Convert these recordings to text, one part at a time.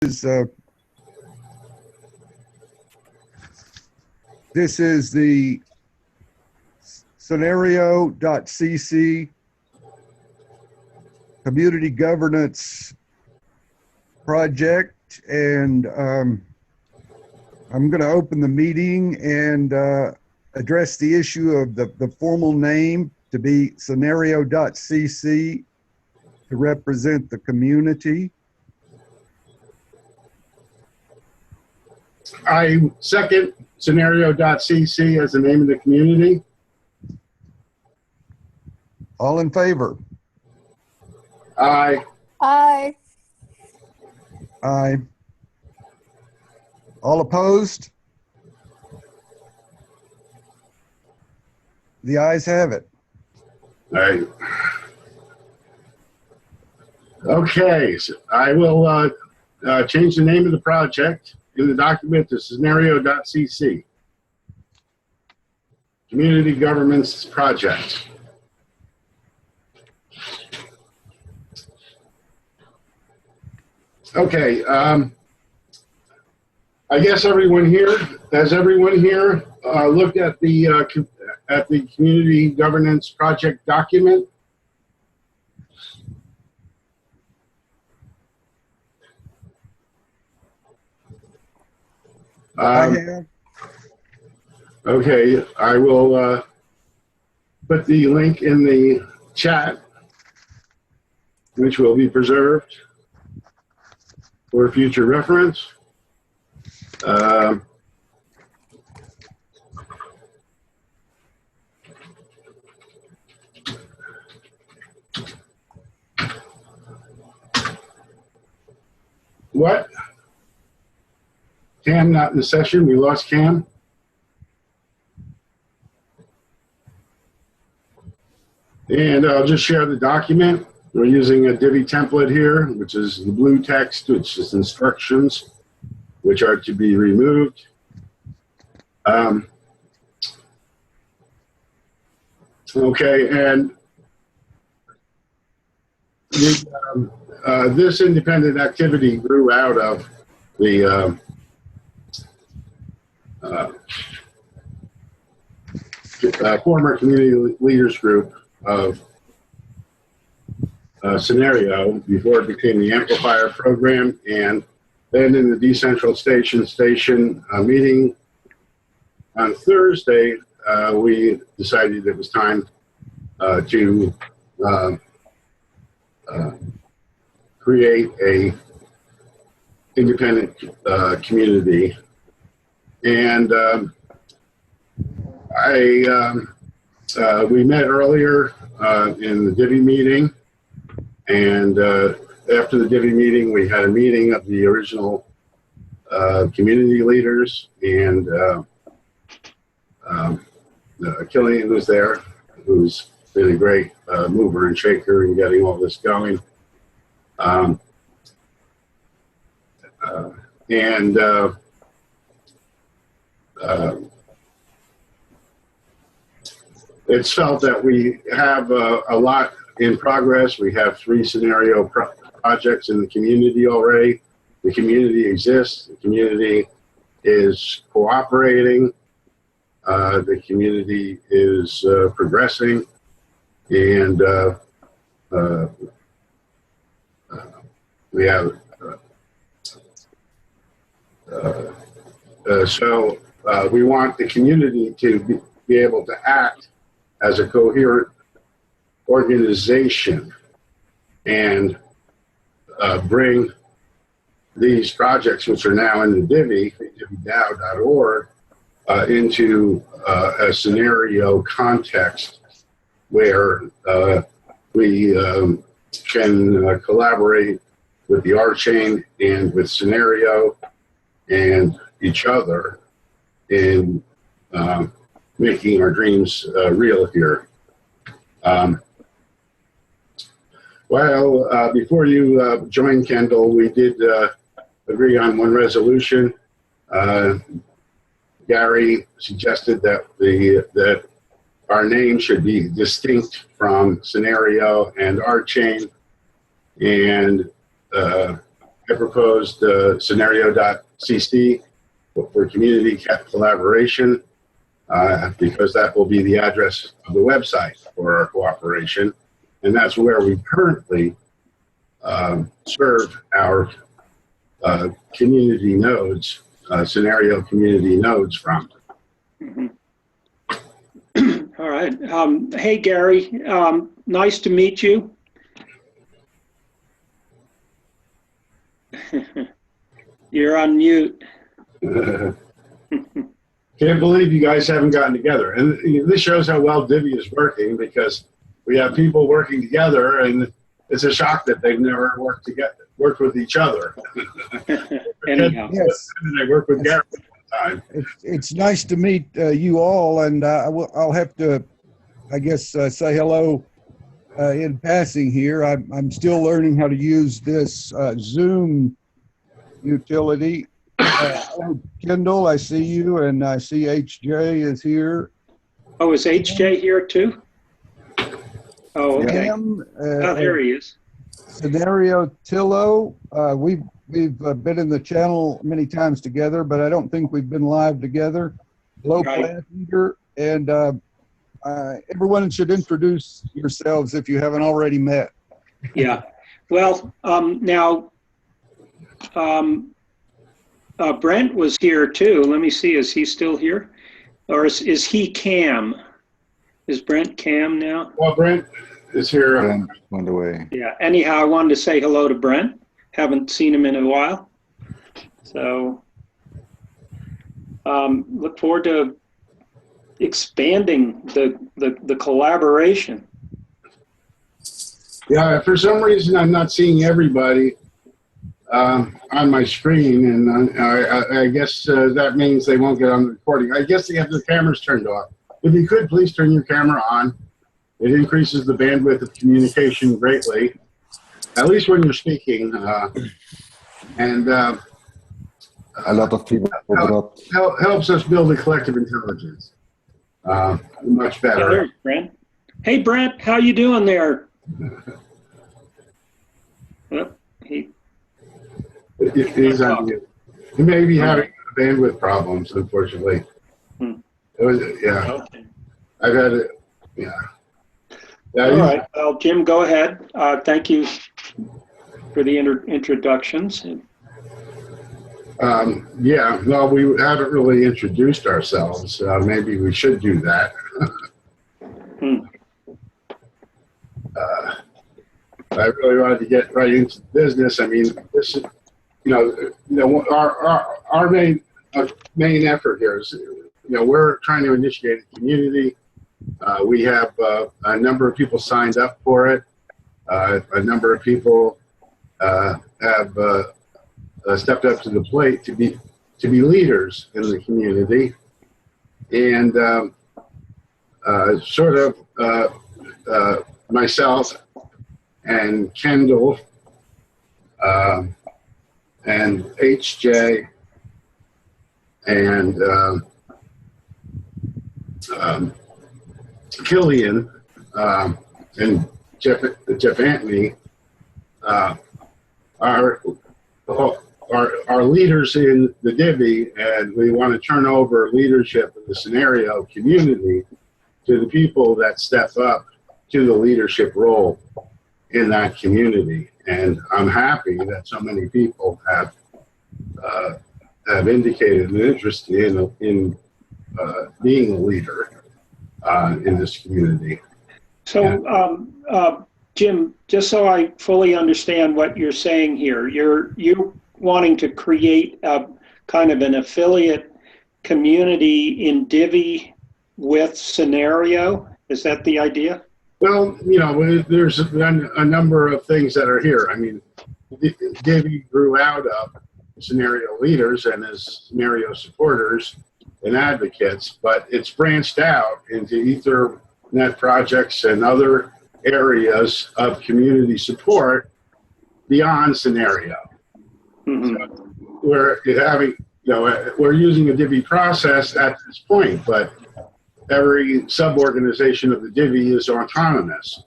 This is the scenario.cc community governance project, and I'm going to open the meeting and address the issue of the formal name to be scenario.cc to represent the community. I second scenario.cc as the name of the community. All in favor? Aye. Aye. Aye. All opposed? The ayes have it. Aye. Okay, so I will change the name of the project in the document to scenario.cc. Community Governance Project. Okay, I guess everyone here, has everyone here looked at the Community Governance Project document? I have. Okay, I will put the link in the chat, which will be preserved for future reference. What? Cam not in the session. We lost Cam. And I'll just share the document. We're using a Divi template here, which is the blue text, which is instructions, which are to be removed. Okay, and this independent activity grew out of the former community leaders group of Scenario before it became the Amplifier program, and then in the Decentralization Station meeting on Thursday, we decided it was time to create a independent community. And we met earlier in the Divi meeting, and after the Divi meeting, we had a meeting of the original community leaders, and Killian was there, who's been a great mover and shaker in getting all this going. It's felt that we have a lot in progress. We have 3 scenario projects in the community already. The community exists. The community is cooperating. The community is progressing. And we have so we want the community to be able to act as a coherent organization and bring these projects, which are now in the Divi, DiviDAO.org, into a scenario context where we can collaborate with the R-Chain and with Scenario and each other in making our dreams real here. Before you joined, Kendall, we did agree on one resolution. Gary suggested that our name should be distinct from Scenario and R-Chain, and I proposed scenario.cc for community collaboration, because that will be the address of the website for our cooperation. And that's where we currently serve our community nodes, scenario community nodes from. Mhm. All right. Hey, Gary, nice to meet you. You're on mute. Can't believe you guys haven't gotten together. And this shows how well Divvy is working, because we have people working together, and it's a shock that they've never worked with each other. Anyhow. Yes, And I worked with Gary one time. it's nice to meet you all, and I'll have to, I guess, say hello in passing here. I'm still learning how to use this Zoom utility. Kendall, I see you, and I see HJ is here. Oh, is HJ here too? Oh, okay. Cam, Oh, there he is. Scenario Tillo. We've been in the channel many times together, but I don't think we've been live together. Low Right. Plant Eater, and everyone should introduce yourselves if you haven't already met. Yeah. Well, now, Brent was here too. Let me see. Is he still here? Or is he Cam? Is Brent Cam now? Well, Brent is here. Brent went away. Yeah. Anyhow, I wanted to say hello to Brent. Haven't seen him in a while. So, look forward to expanding the collaboration. Yeah, for some reason, I'm not seeing everybody on my screen, and I guess that means they won't get on the recording. I guess they have their cameras turned off. If you could, please turn your camera on. It increases the bandwidth of communication greatly, at least when you're speaking. And A lot of people dropped. helps us build a collective intelligence much Yeah, better. there's Brent. Hey, Brent, how you doing there? Well, He's on mute. He may be having bandwidth problems, unfortunately. Hmm. It was, yeah, okay. I've had it. Yeah. Yeah. All right. Well, Jim, go ahead. Thank you for the introductions. Yeah. Well, we haven't really introduced ourselves. Maybe we should do that. Hmm. I really wanted to get right into business. I mean, this is, our main effort here is, we're trying to initiate a community. We have a number of people signed up for it. A number of people have stepped up to the plate to be leaders in the community, and myself and Kendall and HJ and Killian and Jeff Anthony are leaders in the Divvy, and we want to turn over leadership of the scenario community to the people that step up to the leadership role in that community. And I'm happy that so many people have indicated an interest in being a leader in this community. So, Jim, just so I fully understand what you're saying here, you're wanting to create a kind of an affiliate community in Divvy with Scenario. Is that the idea? Well, there's a number of things that are here. I mean, Divvy grew out of scenario leaders and as scenario supporters and advocates, but it's branched out into Ethernet projects and other areas of community support beyond scenario. Mm-hmm. So we're we're using a Divvy process at this point, but every sub-organization of the Divvy is autonomous.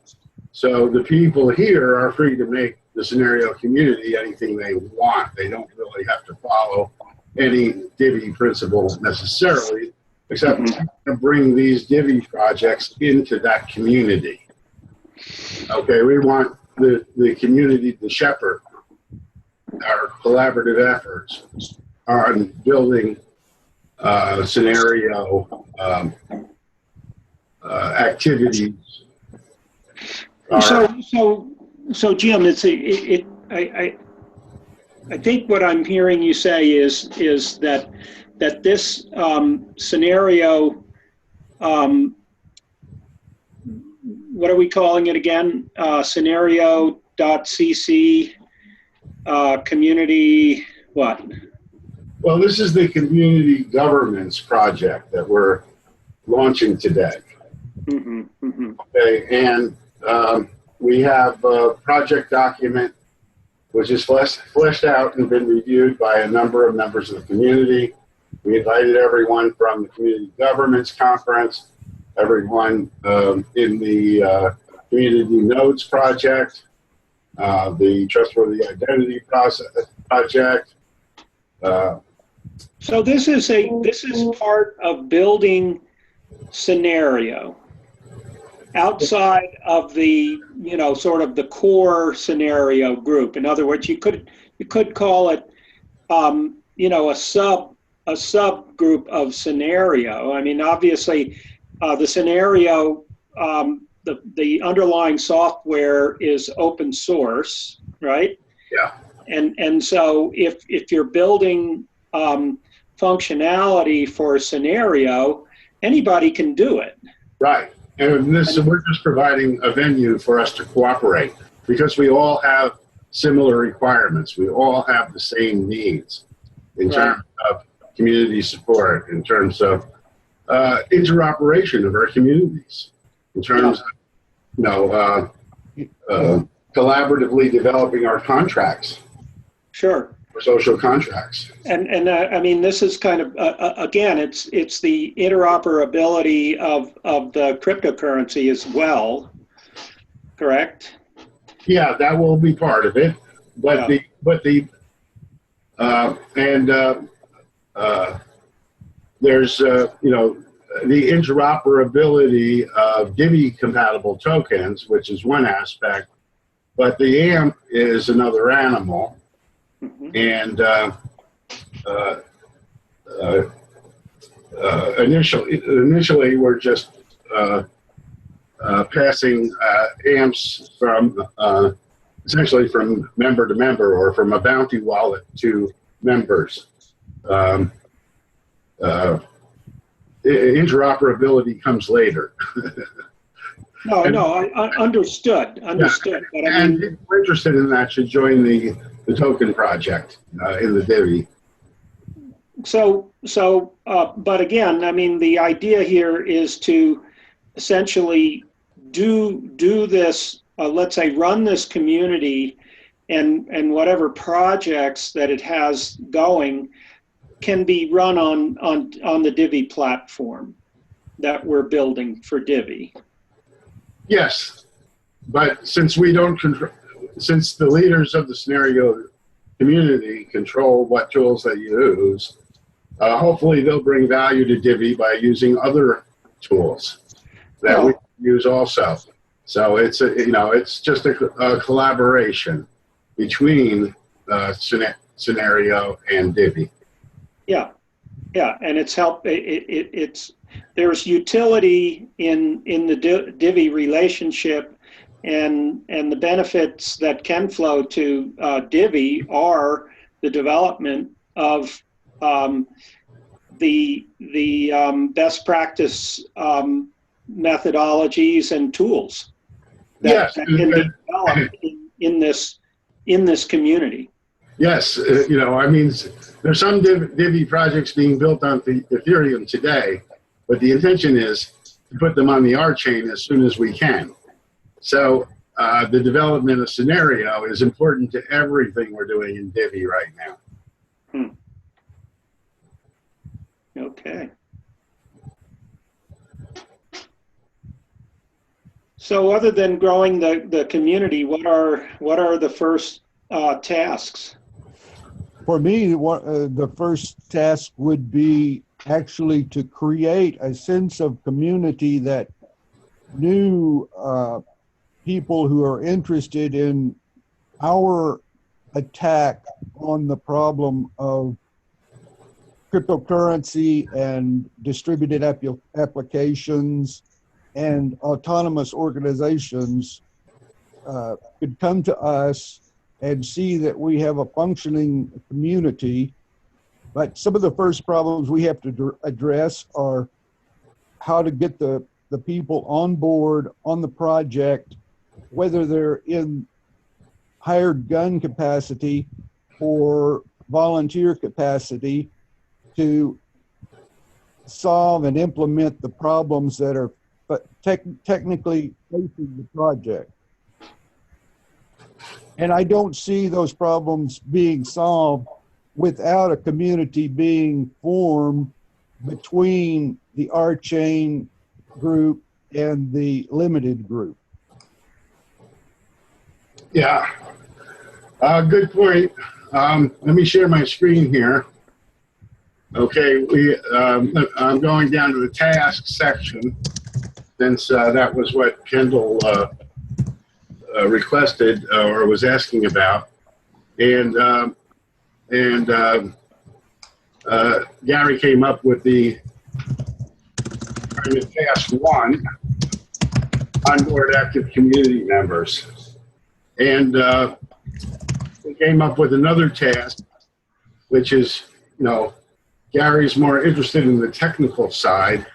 So the people here are free to make the scenario community anything they want. They don't really have to follow any Divi principle necessarily, except to bring these Divi projects into that community. Okay, we want the community to shepherd our collaborative efforts on building scenario activities. So Jim, I think what I'm hearing you say is that this scenario, what are we calling it again? Scenario.cc community what? Well, this is the community governance project that we're launching today. Okay, and we have a project document which is fleshed out and been reviewed by a number of members of the community. We invited everyone from the Community Governance Conference, everyone in the Community Nodes Project, the Trustworthy Identity Project. So this is part of building scenario outside of the, you know, sort of the core scenario group. In other words, you could call it, you know, a subgroup of scenario. I mean, obviously, the scenario, the underlying software is open source, right? Yeah. And so if you're building functionality for a scenario, anybody can do it. Right. And we're just providing a venue for us to cooperate because we all have similar requirements. We all have the same needs in terms of community support, in terms of interoperation of our communities, in terms of, you know, collaboratively developing our contracts. Sure. Social contracts. And I mean, this is kind of again, it's the interoperability of the cryptocurrency as well, correct? Yeah, that will be part of it, but there's you know, the interoperability of Divi compatible tokens, which is one aspect, but the AMP is another animal. And initially, we're just passing AMPs from essentially from member to member or from a bounty wallet to members. Interoperability comes later. No, I understood. Yeah. But I mean, And if you're interested in that, should join the token project in the Divi. So, but again, I mean, the idea here is to essentially do this. Let's say run this community, and whatever projects that it has going can be run on the Divi platform that we're building for Divi. Yes, but since we don't control, since the leaders of the scenario community control what tools they use, hopefully they'll bring value to Divi by using other tools that we use also. So it's it's just a collaboration between scenario and Divi. Yeah, and it's there's utility in the Divi relationship, and the benefits that can flow to Divi are the development of the best practice methodologies and tools that can be developed in this community. Yes, I mean, there's some Divi projects being built on Ethereum today, but the intention is to put them on the R chain as soon as we can. So the development of scenario is important to everything we're doing in Divi right now. Okay. So other than growing the community, what are the first tasks? For me, the first task would be actually to create a sense of community that new people who are interested in our attack on the problem of cryptocurrency and distributed applications and autonomous organizations could come to us and see that we have a functioning community. But some of the first problems we have to address are how to get the people on board on the project, whether they're in hired gun capacity or volunteer capacity, to solve and implement the problems that are technically facing the project. And I don't see those problems being solved without a community being formed between the R-Chain group and the limited group. Yeah, good point. Let me share my screen here. Okay, I'm going down to the tasks section, since that was what Kendall requested or was asking about. And Gary came up with the task 1, onboard active community members. And we came up with another task, which is, Gary's more interested in the technical side.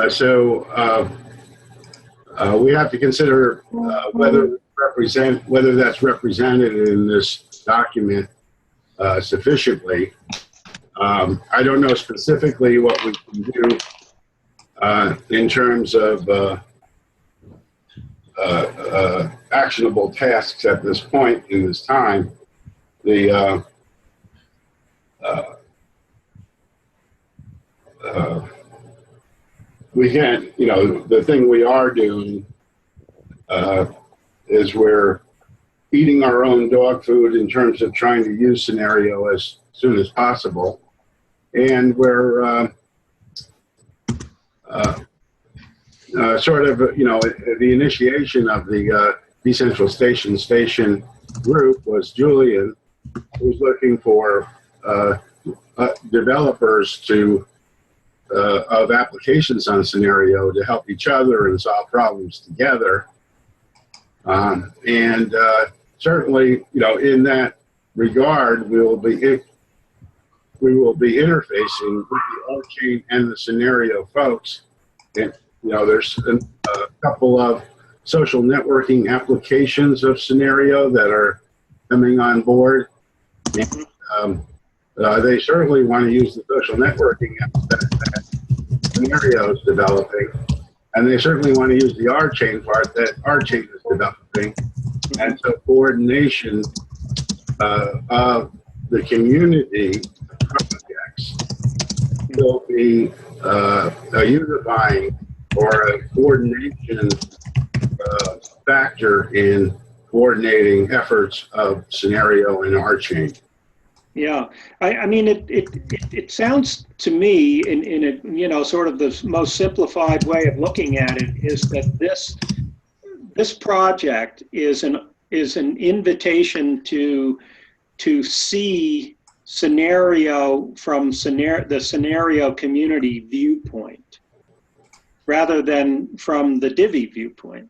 So we have to consider whether that's represented in this document sufficiently. I don't know specifically what we can do in terms of actionable tasks at this point in this time. We can't, the thing we are doing is we're eating our own dog food in terms of trying to use Scenario as soon as possible. And we're sort of, the initiation of the Decentralization Station group was Julian, who was looking for developers of applications on Scenario to help each other and solve problems together. And certainly, in that regard, we will be interfacing with the R-Chain and the Scenario folks. And there's a couple of social networking applications of Scenario that are coming on board. And, they certainly want to use the social networking that Scenario is developing, and they certainly want to use the R-Chain part that R-Chain is developing. And so coordination of the community projects will be a unifying or a coordination factor in coordinating efforts of Scenario and R-Chain. Yeah, I mean, it sounds to me in a sort of the most simplified way of looking at it is that this project is an invitation to see Scenario from the Scenario community viewpoint rather than from the Divi viewpoint.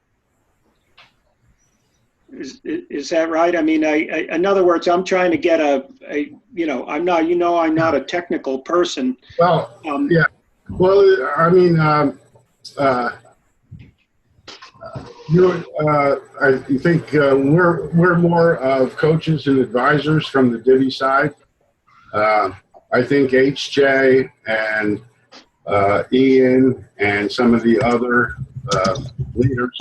Is that right? I mean, in other words, I'm trying to get I'm not a technical person. Well, yeah. Well, I mean, I think we're more of coaches and advisors from the Divi side. I think HJ and Ian and some of the other leaders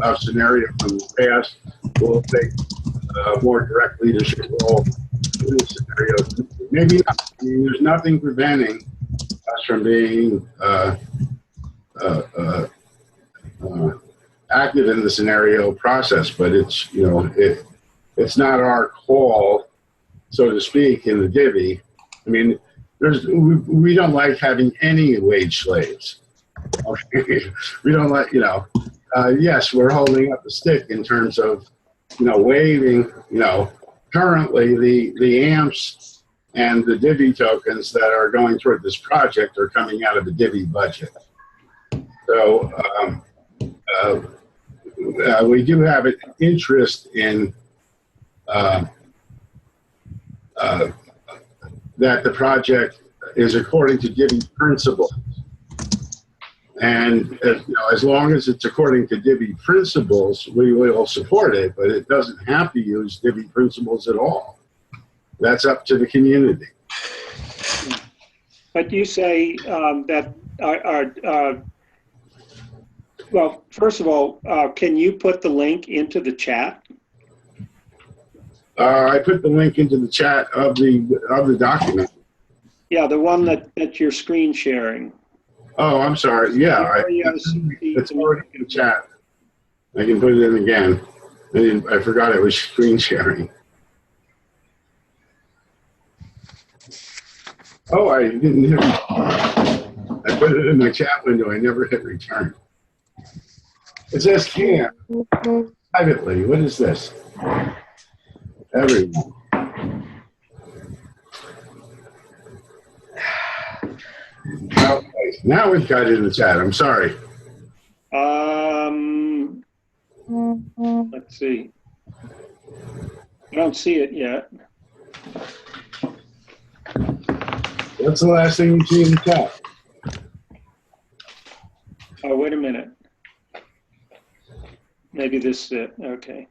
of Scenario from the past will take a more direct leadership role in the Scenario. Maybe not. I mean, there's nothing preventing us from being active in the scenario process, but it's, you know, it's not our call, so to speak, in the divvy. I mean, we don't like having any wage slaves. Okay? We don't like, you know, yes, we're holding up the stick in terms of, you know, waiving, you know, currently the AMPS and the divvy tokens that are going toward this project are coming out of the divvy budget. So we do have an interest in that the project is according to divvy principles. And you know, as long as it's according to divvy principles, we will support it, but it doesn't have to use divvy principles at all. That's up to the community. But you say that well, first of all, can you put the link into the chat? I put the link into the chat of the document. Yeah, the one that you're screen sharing. Oh, I'm sorry. Yeah, it's already in the chat. I can put it in again. I forgot it was screen sharing. Oh, I didn't hit. I put it in the chat window. I never hit return. It says can privately. What is this? Everyone. Okay, now we've got it in the chat. I'm sorry. Let's see. I don't see it yet. What's the last thing you see in the chat? Oh, wait a minute. Maybe this is it. Okay.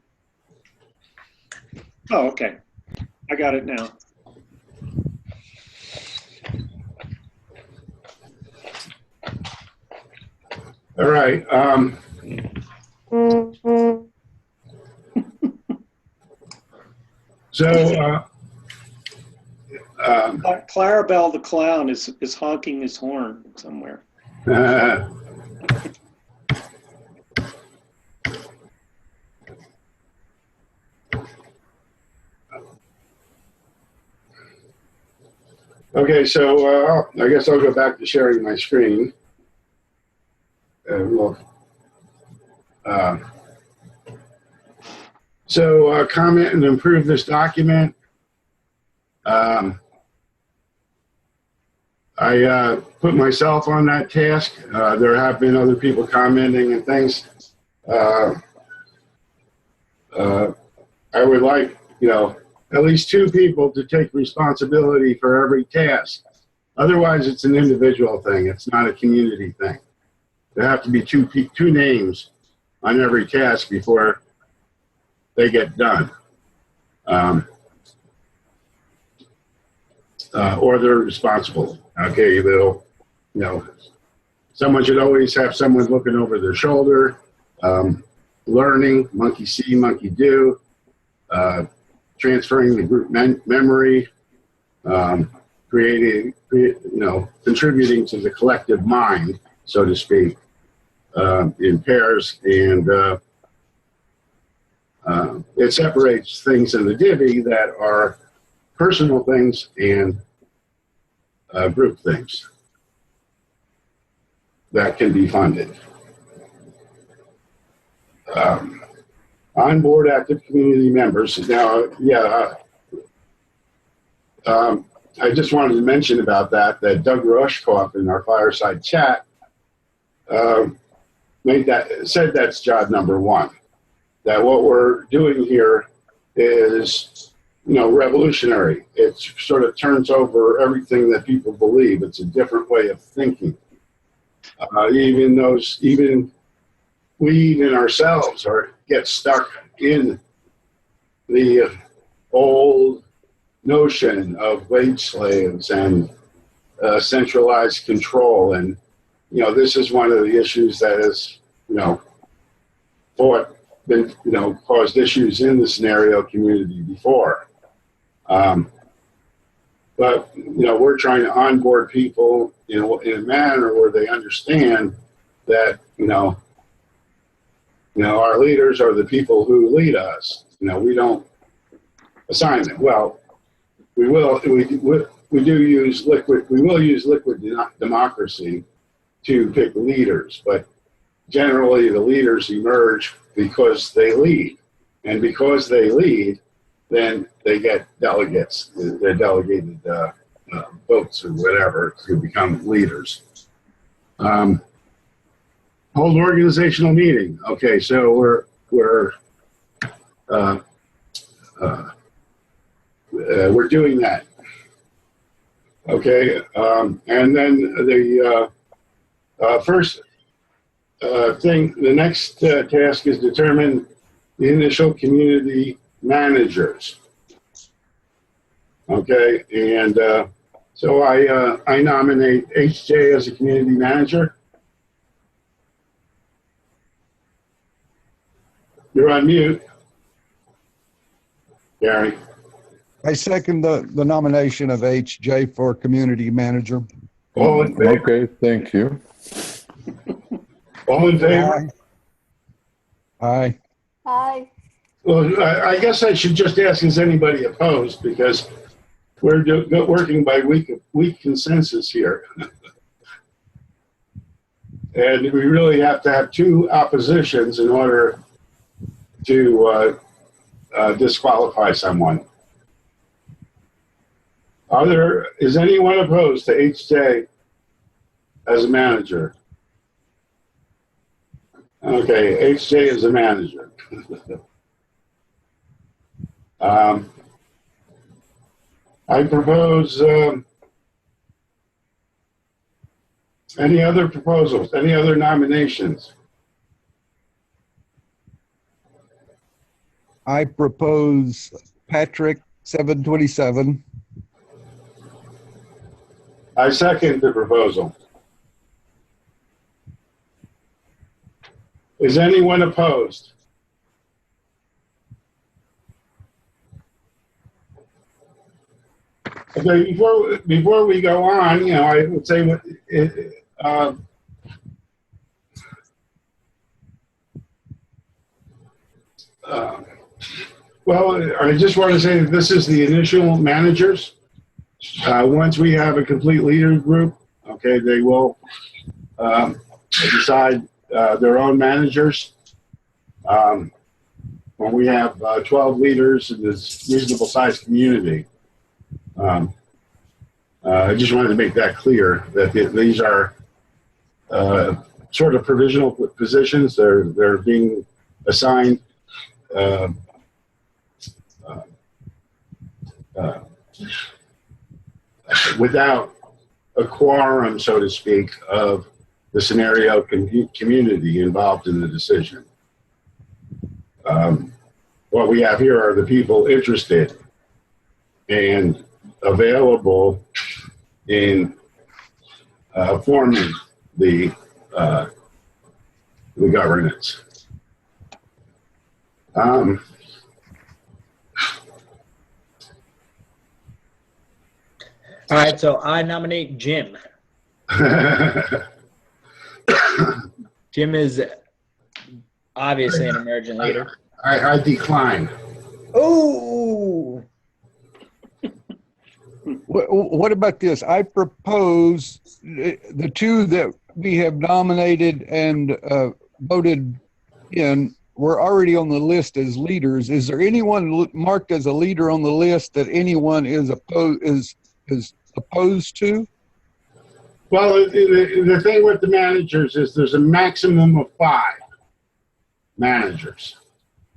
Oh, okay. I got it now. All right. So Clarabelle the clown is honking his horn somewhere. okay, so I guess I'll go back to sharing my screen. Comment and improve this document. I put myself on that task. There have been other people commenting and things. I would like, you know, at least 2 people to take responsibility for every task. Otherwise, it's an individual thing. It's not a community thing. There have to be two names on every task before they get done. Or they're responsible. Okay, they'll, you know, someone should always have someone looking over their shoulder, learning, monkey see, monkey do, transferring the group memory, contributing to the collective mind, so to speak, in pairs, and it separates things in the divvy that are personal things and group things that can be funded. Onboard active community members. Now, I just wanted to mention about that Doug Rushkoff in our fireside chat said that's job number 1. That what we're doing here is, you know, revolutionary. It sort of turns over everything that people believe. It's a different way of thinking. Even we in ourselves get stuck in the old notion of wage slaves and centralized control. And, you know, this is one of the issues that has, you know, caused issues in the scenario community before. But, you know, we're trying to onboard people in a manner where they understand that, our leaders are the people who lead us. We don't assign them. Well, we will use liquid democracy to pick leaders, but generally the leaders emerge because they lead. And because they lead, then they get delegates, they're delegated votes or whatever to become leaders. Hold organizational meeting. Okay, so we're doing that. Okay, and then the first thing, the next task is determine the initial community managers. Okay, and so I nominate HJ as a community manager. You're on mute, Gary. I second the nomination of HJ for community manager. All in favor? Okay, thank you. All in favor? Aye. Aye. Well, I guess I should just ask, is anybody opposed? Because we're working by weak consensus here. And we really have to have two oppositions in order to disqualify someone. Is anyone opposed to HJ as a manager? Okay, HJ is a manager. I propose, any other proposals, any other nominations? I propose Patrick 727. I second the proposal. Is anyone opposed? Okay, before we go on, I would say well, I just want to say that this is the initial managers. Once we have a complete leader group, okay, they will decide their own managers. When we have 12 leaders in this reasonable sized community. I just wanted to make that clear that these are sort of provisional positions. They're being assigned without a quorum, so to speak, of the scenario community involved in the decision. What we have here are the people interested and available in forming the governance. All right, so I nominate Jim. Jim is obviously an emergent leader. I decline. Oh, What about this? I propose the two that we have nominated and voted in were already on the list as leaders. Is there anyone marked as a leader on the list that anyone is opposed to? Well, the thing with the managers is there's a maximum of 5 managers.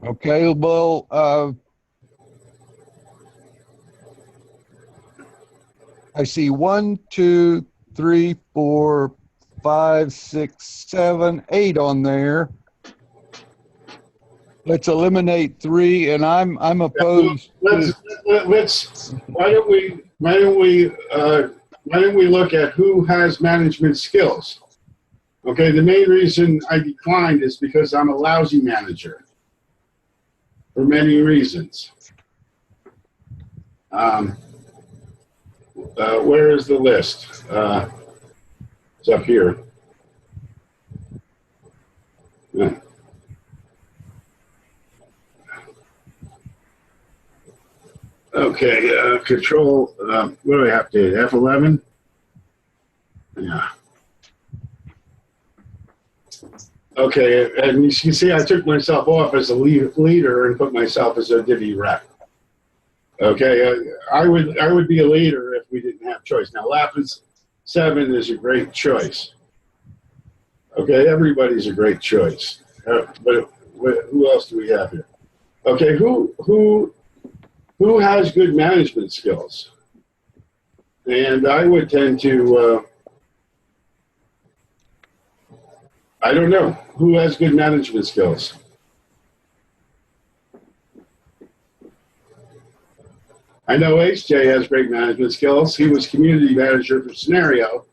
Okay, well, I see 1, 2, 3, 4, 5, 6, 7, 8 on there. Let's eliminate 3, and I'm opposed. Why don't we look at who has management skills? Okay, the main reason I declined is because I'm a lousy manager for many reasons. Where is the list? It's up here. Okay, control, what do I have to do? F11? Yeah. Okay, and you can see I took myself off as a leader and put myself as a divvy rep. Okay, I would be a leader if we didn't have choice. Now, Lapis 7 is a great choice. Okay, everybody's a great choice. But who else do we have here? Okay, who has good management skills? And I would tend to, I don't know, who has good management skills? I know HJ has great management skills. He was community manager for Scenario.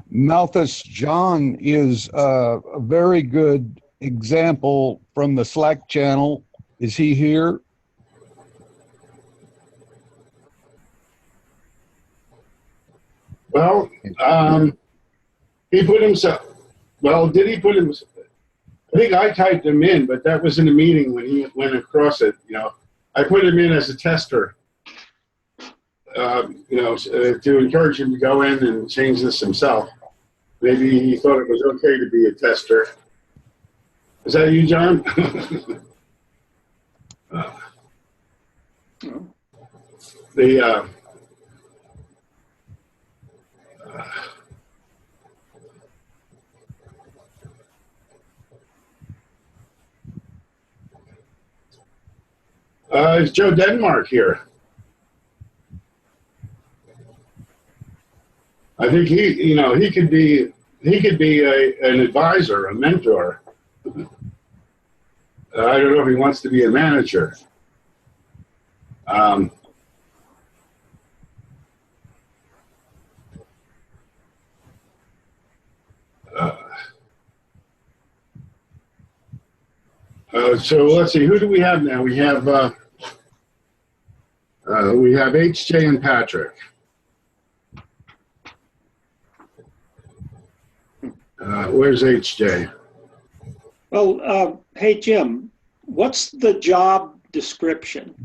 Malthus John is a very good example from the Slack channel. Is he here? Well, he put himself, well, did he put himself? I think I typed him in, but that was in a meeting when he went across it, you know. I put him in as a tester, you know, to encourage him to go in and change this himself. Maybe he thought it was okay to be a tester. Is that you, John? Is Joe Denmark here? I think he could be an advisor, a mentor. I don't know if he wants to be a manager. So let's see, who do we have now? We have HJ and Patrick. Where's HJ? Well, hey, Jim, what's the job description?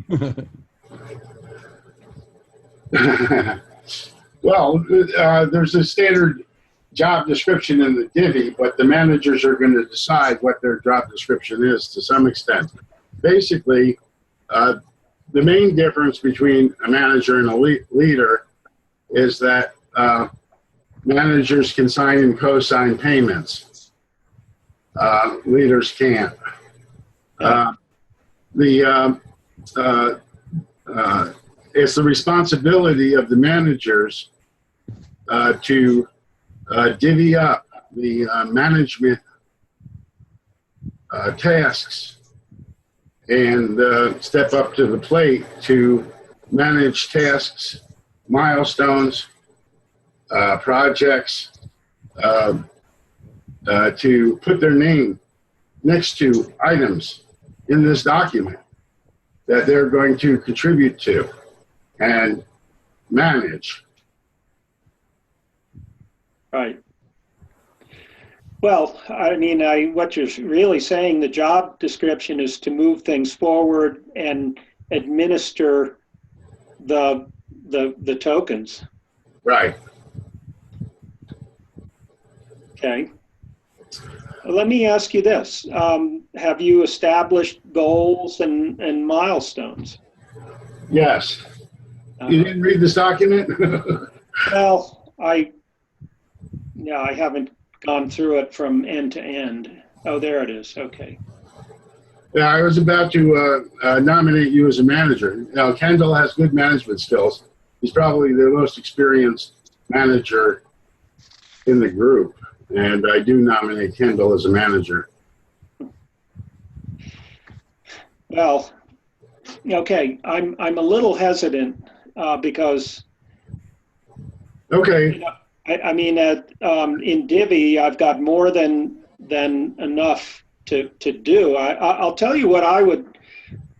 Well, there's a standard job description in the divvy, but the managers are going to decide what their job description is to some extent. Basically, the main difference between a manager and a leader is that managers can sign and co-sign payments. Leaders can't. It's the responsibility of the managers to divvy up the management tasks and step up to the plate to manage tasks, milestones, projects, to put their name next to items in this document that they're going to contribute to and manage. Right. Well, I mean, what you're really saying, the job description is to move things forward and administer the tokens. Right. Okay. Let me ask you this. Have you established goals and milestones? Yes. You didn't read this document? Well, I haven't gone through it from end to end. Oh, there it is. Okay. Yeah, I was about to nominate you as a manager. Now, Kendall has good management skills. He's probably the most experienced manager in the group, and I do nominate Kendall as a manager. Well, okay. I'm a little hesitant because. Okay. You know, I mean, in Divvy, I've got more than enough to do. I'll tell you what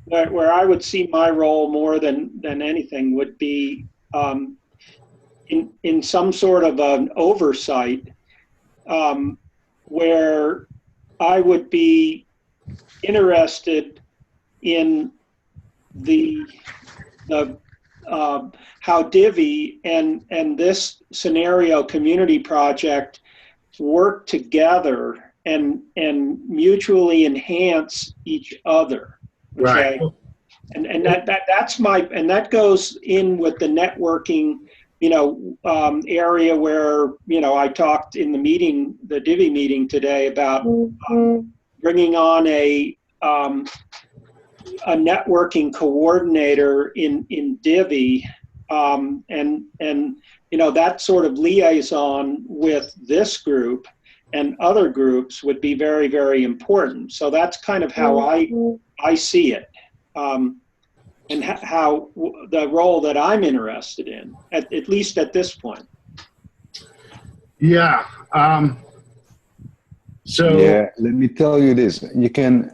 where I would see my role more than anything would be in some sort of an oversight where I would be interested in the how Divi and this scenario community project work together and mutually enhance each other. Okay? Right. And that goes in with the networking, area where, I talked in the Divi meeting today about bringing on a networking coordinator in Divi, and that sort of liaison with this group and other groups would be very, very important. So that's kind of how I see it, and how the role that I'm interested in, at least at this point. Yeah. So Yeah, let me tell you this. You can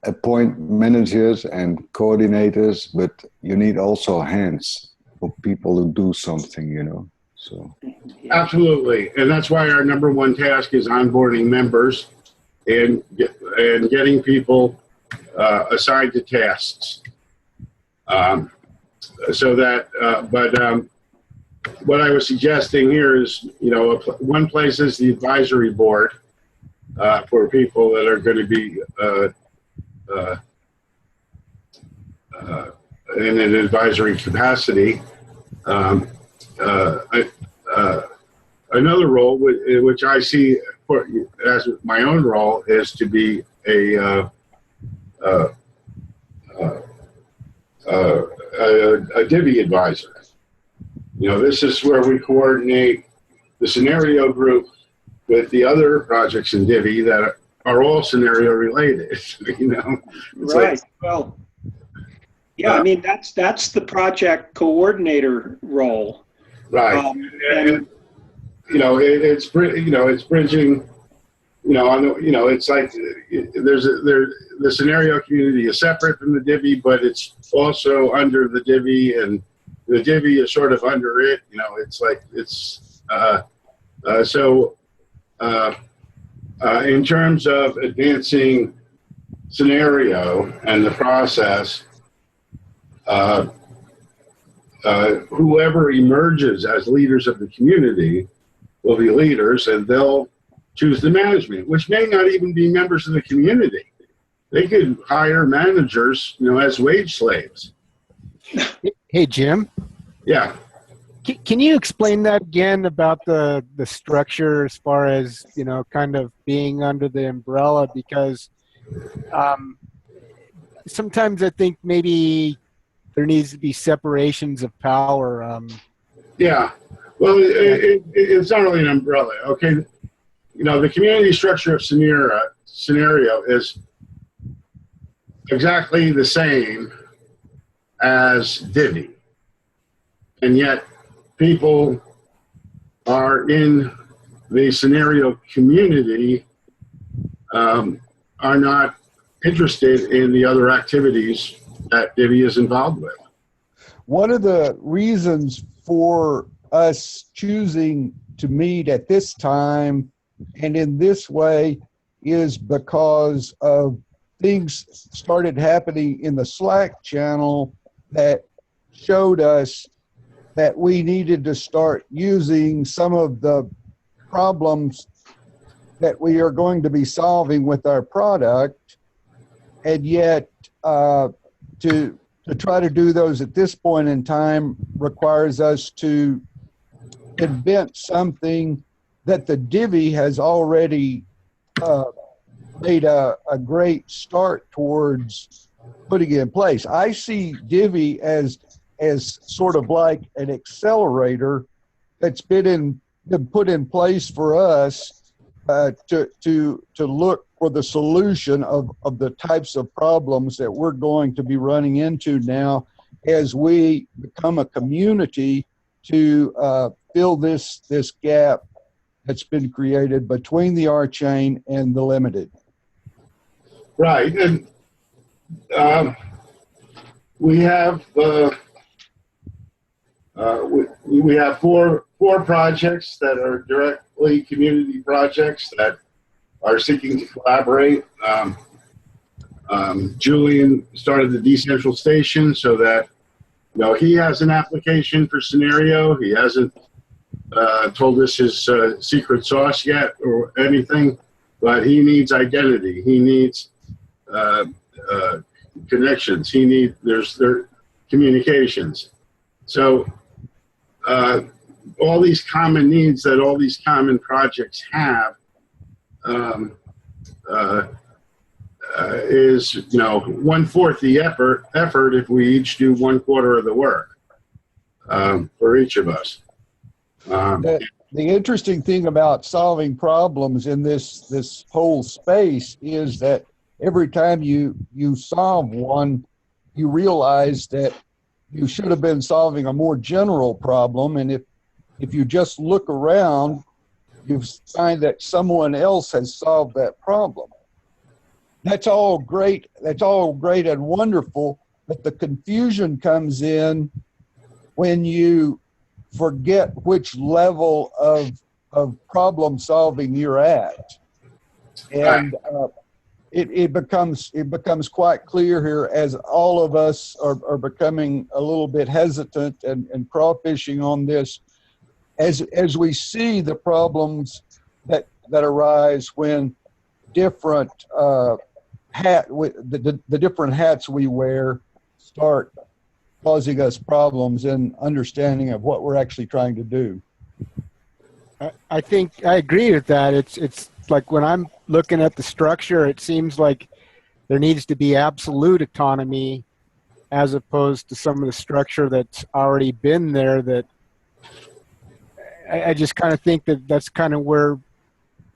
appoint managers and coordinators, but you need also hands for people who do something. So absolutely, and that's why our number one task is onboarding members and getting people assigned to tasks. So that, what I was suggesting here is, one place is the advisory board for people that are going to be in an advisory capacity. Another role, which I see as my own role, is to be a Divi advisor. This is where we coordinate the scenario group with the other projects in Divi that are all scenario related. It's right. Well, yeah. I mean, that's the project coordinator role. Right. And it's bridging. It's like the scenario community is separate from the Divi, but it's also under the Divi, and the Divi is sort of under it. It's like in terms of advancing scenario and the process, whoever emerges as leaders of the community will be leaders, and they'll choose the management, which may not even be members of the community. They could hire managers, as wage slaves. Hey, Jim. Yeah. Can you explain that again about the structure as far as, kind of being under the umbrella? Because sometimes I think maybe there needs to be separations of power. Yeah. Well, it's not really an umbrella. Okay. The community structure of scenario is exactly the same as Divi. And yet people are in the scenario community, are not interested in the other activities that Divi is involved with. One of the reasons for us choosing to meet at this time and in this way is because of things started happening in the Slack channel that showed us that we needed to start using some of the problems that we are going to be solving with our product, and yet to try to do those at this point in time requires us to invent something that the Divi has already made a great start towards putting in place. I see Divi as sort of like an accelerator that's been put in place for us to look for the solution of the types of problems that we're going to be running into now as we become a community to fill this gap that's been created between the R-Chain and the Limited. Right, and we have four projects that are directly community projects that are seeking to collaborate. Julian started the Decentral Station so that No, he has an application for scenario. He hasn't told us his secret sauce yet or anything, but he needs identity. He needs connections. He needs their communications. So all these common needs that all these common projects have is 1/4 the effort if we each do 1/4 of the work for each of us. The interesting thing about solving problems in this whole space is that every time you solve one, you realize that you should have been solving a more general problem. And if you just look around, you find that someone else has solved that problem. That's all great. That's all great and wonderful. But the confusion comes in when you forget which level of problem solving you're at. And it becomes quite clear here as all of us are becoming a little bit hesitant and crawfishing on this as we see the problems that arise when different the different hats we wear start causing us problems in understanding of what we're actually trying to do. I think I agree with that. It's like when I'm looking at the structure, it seems like there needs to be absolute autonomy as opposed to some of the structure that's already been there. That I just kind of think that's kind of where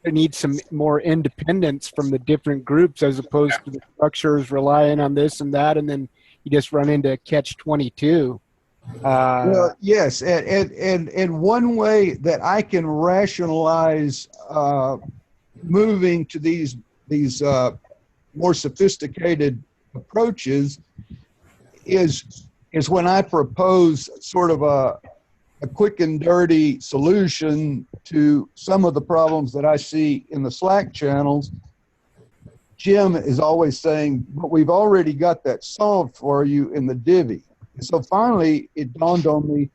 there needs some more independence from the different groups as opposed to the structures relying on this and that, and then you just run into catch-22. Well, yes, and one way that I can rationalize moving to these more sophisticated approaches is when I propose sort of a quick and dirty solution to some of the problems that I see in the Slack channels. Jim is always saying, but we've already got that solved for you in the Divi. So finally, it dawned on me,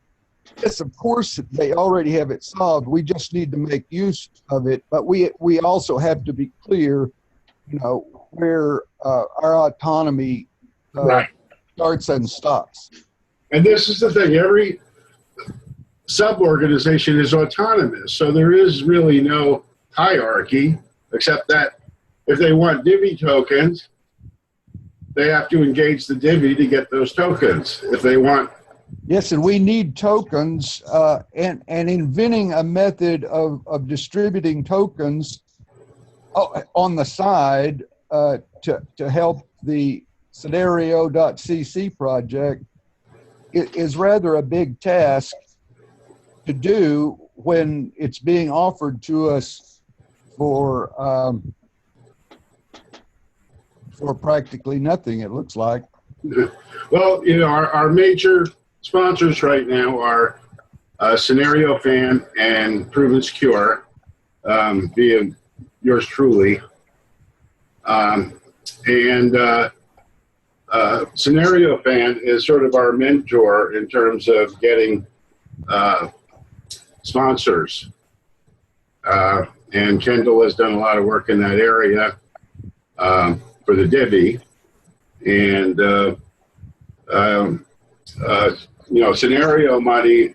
yes, of course, they already have it solved. We just need to make use of it. But we also have to be clear, where our autonomy starts and stops. And this is the thing, every sub-organization is autonomous. So there is really no hierarchy, except that if they want Divi tokens, they have to engage the Divi to get those tokens. If they want... Yes, and we need tokens, and inventing a method of distributing tokens on the side to help the scenario.cc project is rather a big task to do when it's being offered to us for practically nothing, it looks like. Well, our major sponsors right now are Scenario Fan and Proven Secure, via yours truly. Scenario Fan is sort of our mentor in terms of getting sponsors. And Kendall has done a lot of work in that area for the Divi. And,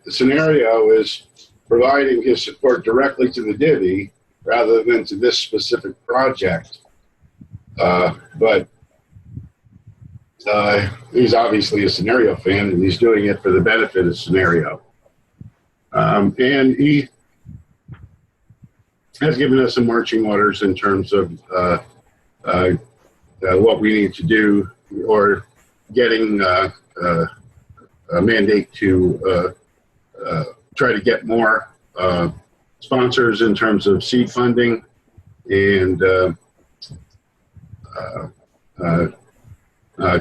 Scenario is providing his support directly to the Divi rather than to this specific project. But he's obviously a Scenario fan, and he's doing it for the benefit of Scenario. And he has given us some marching orders in terms of what we need to do, or getting a mandate to try to get more sponsors in terms of seed funding and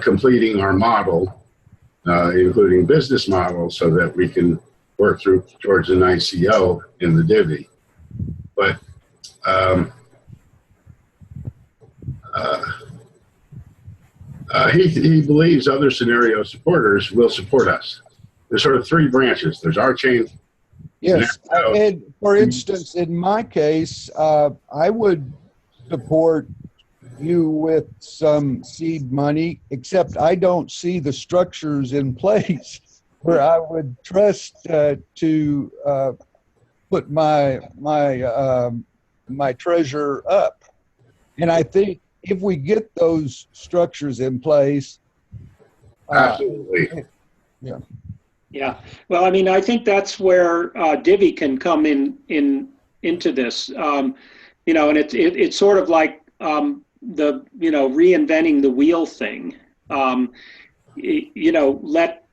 completing our model, including business model, so that we can work towards an ICO in the Divi. But He believes other scenario supporters will support us. There's sort of three branches. There's our chain. Yes, Scenario. and for instance, in my case, I would support you with some seed money, except I don't see the structures in place where I would trust to put my treasure up. And I think if we get those structures in place, Absolutely. Yeah. Well, I mean, I think that's where Divvy can come into this. You know, and it's sort of like the reinventing the wheel thing. You know, let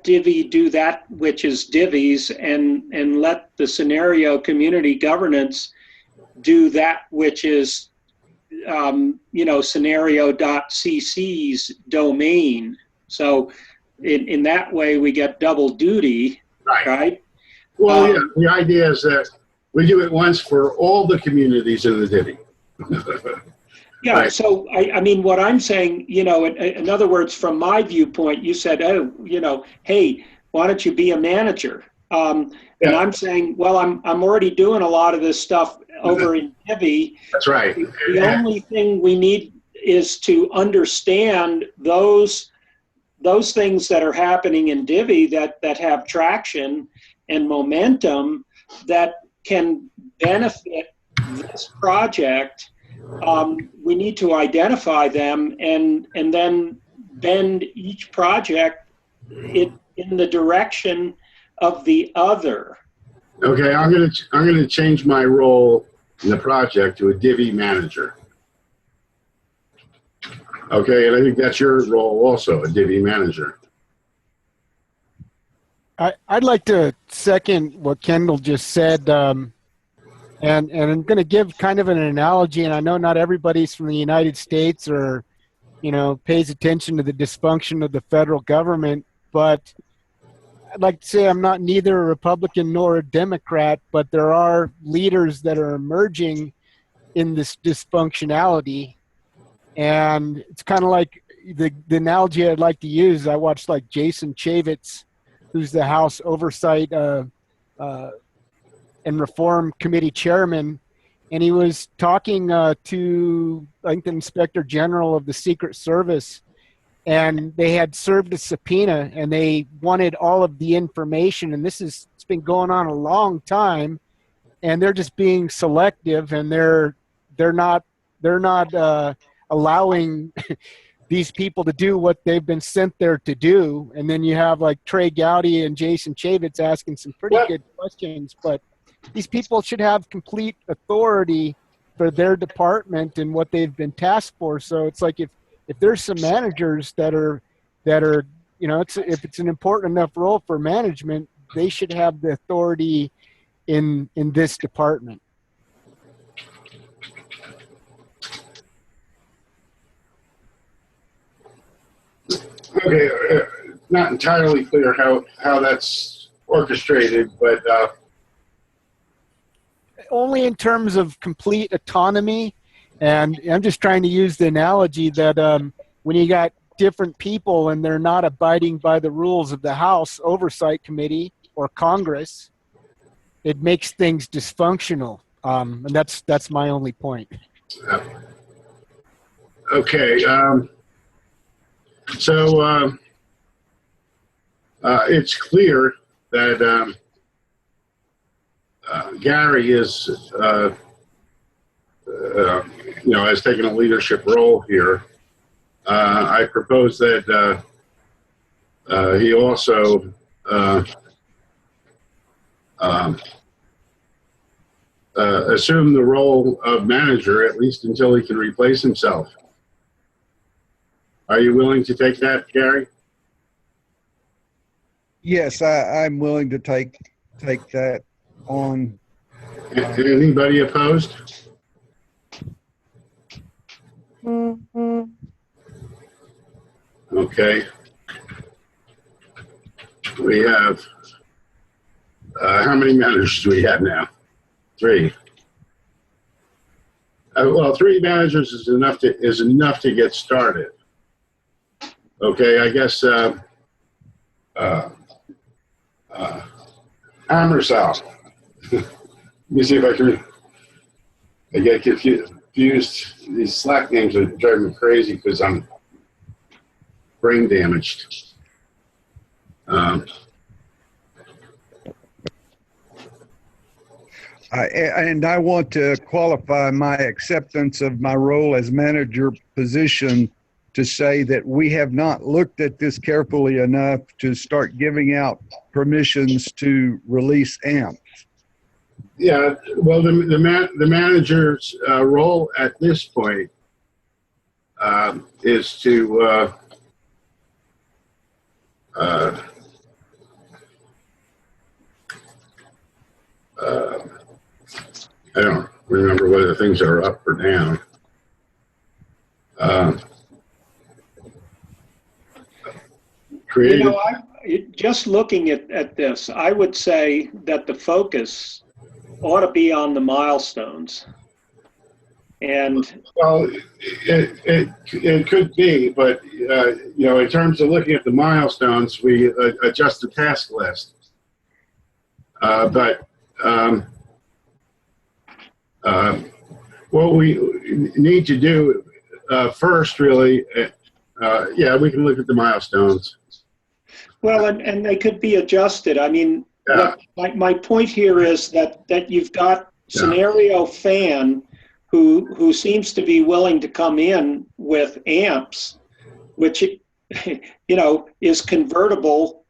Divvy do that which is Divvy's, and let the scenario community governance do that which is scenario.cc's domain. So in that way we get double duty, right? Well, yeah, the idea is that we do it once for all the communities in the Divvy. Yeah, right. So I mean, what I'm saying, in other words, from my viewpoint, you said, hey, why don't you be a manager? And I'm saying, well, I'm already doing a lot of this stuff over in Divvy. That's right. The only thing we need is to understand those things that are happening in Divvy that have traction and momentum that can benefit this project. We need to identify them and then bend each project in the direction of the other. Okay, I'm gonna change my role in the project to a Divvy manager. Okay, and I think that's your role also, a Divvy manager. I'd like to second what Kendall just said, and I'm going to give kind of an analogy, and I know not everybody's from the United States or, pays attention to the dysfunction of the federal government, but I'd like to say I'm not neither a Republican nor a Democrat, but there are leaders that are emerging in this dysfunctionality. And it's kind of like the analogy I'd like to use. I watched like Jason Chaffetz, who's the House Oversight and Reform Committee chairman, and he was talking to, I think, the Inspector General of the Secret Service, and they had served a subpoena, and they wanted all of the information, and it's been going on a long time, and they're just being selective, and they're not allowing these people to do what they've been sent there to do. And then you have like Trey Gowdy and Jason Chaffetz asking some pretty good questions, but these people should have complete authority for their department and what they've been tasked for. So it's like if there's some managers that are if it's an important enough role for management, they should have the authority in this department. Okay, not entirely clear how that's orchestrated, but only in terms of complete autonomy. And I'm just trying to use the analogy that when you got different people and they're not abiding by the rules of the House Oversight Committee or Congress, it makes things dysfunctional. And that's my only point. okay. So it's clear that Gary is, has taken a leadership role here. I propose that he also assume the role of manager, at least until he can replace himself. Are you willing to take that, Gary? Yes, I'm willing to take that on. Anybody opposed? Okay. We have, how many managers do we have now? 3. Well, 3 managers is enough to get started. Okay, I guess Hammersouth. Let me see if I can. I get confused. These Slack names are driving me crazy because I'm brain damaged. And I want to qualify my acceptance of my role as manager position to say that we have not looked at this carefully enough to start giving out permissions to release AMP. Yeah, well, the manager's role at this point is to I don't remember whether things are up or down. Creative. Just looking at this, I would say that the focus ought to be on the milestones. And Well, it could be, but in terms of looking at the milestones, we adjust the task list. But what we need to do first, really, we can look at the milestones. well, and they could be adjusted. I mean, Yeah. my point here is that you've got scenario fan who seems to be willing to come in with amps, which is convertible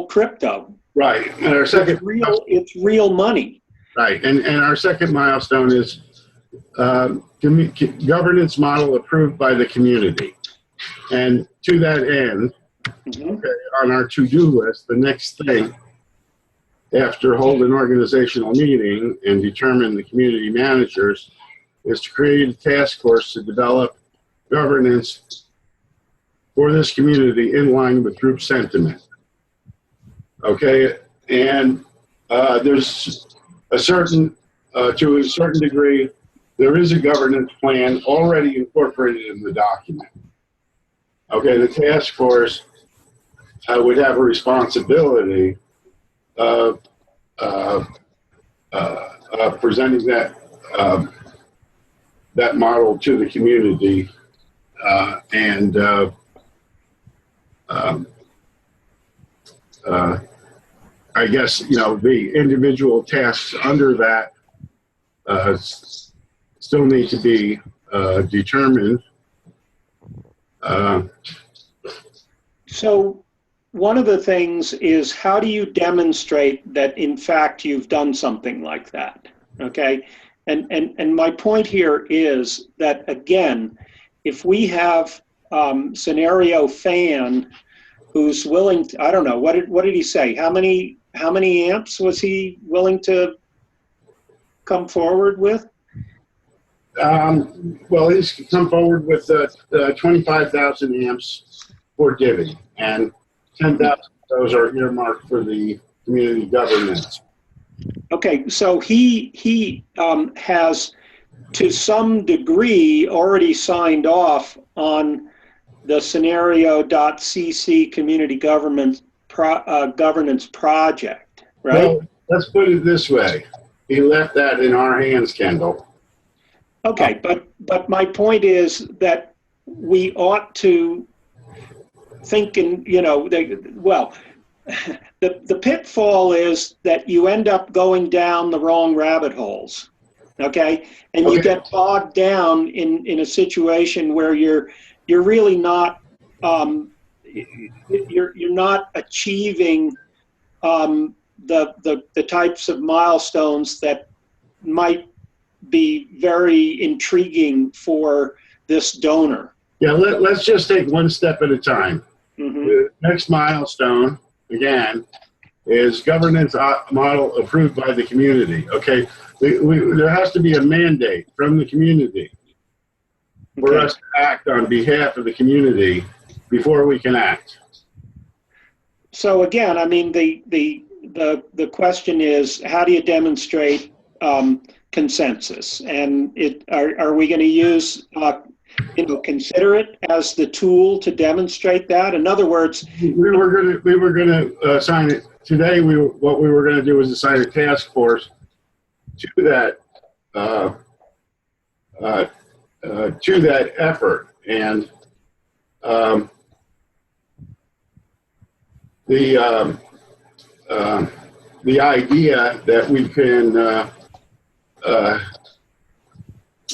crypto. Right, and our second It's real money. right, and our second milestone is governance model approved by the community, and to that end. Mhm. Okay, on our to-do list, the next thing after hold an organizational meeting and determine the community managers is to create a task force to develop governance for this community in line with group sentiment. Okay, and there's a certain, to a certain degree, there is a governance plan already incorporated in the document. Okay, the task force would have a responsibility of presenting that that model to the community, and I guess the individual tasks under that still need to be determined. So one of the things is, how do you demonstrate that in fact you've done something like that? Okay, and my point here is that, again, if we have scenario fan who's willing to, I don't know, what did he say? How many amps was he willing to come forward with? Well, he's come forward with 25,000 amps for Divvy, and 10,000 of those are earmarked for the community governance. Okay, so he has, to some degree, already signed off on the scenario.cc community governance project, right? Well, let's put it this way. He left that in our hands, Kendall. Okay, but my point is that we ought to think the pitfall is that you end up going down the wrong rabbit holes, okay? And you get bogged down in a situation where you're really not you're not achieving the types of milestones that might be very intriguing for this donor. Yeah, let's just take one step at a time. Mm-hmm. The next milestone, again, is governance model approved by the community. Okay, there has to be a mandate from the community for us to act on behalf of the community before we can act. So again, I mean, the question is, how do you demonstrate consensus? And are we going to use consider it as the tool to demonstrate that? In other words, We were gonna assign it today. What we were gonna do was assign a task force to that effort, and the idea that we can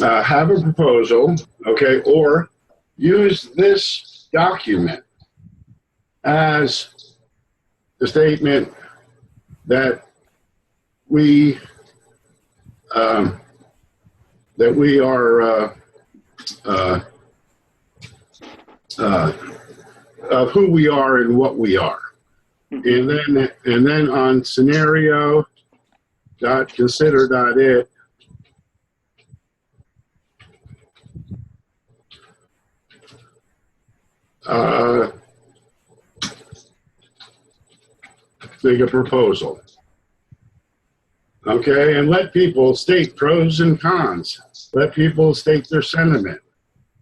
have a proposal, okay, or use this document as the statement that we are of who we are and what we are. And then on scenario dot consider dot it, make a proposal. Okay, and let people state pros and cons. Let people state their sentiment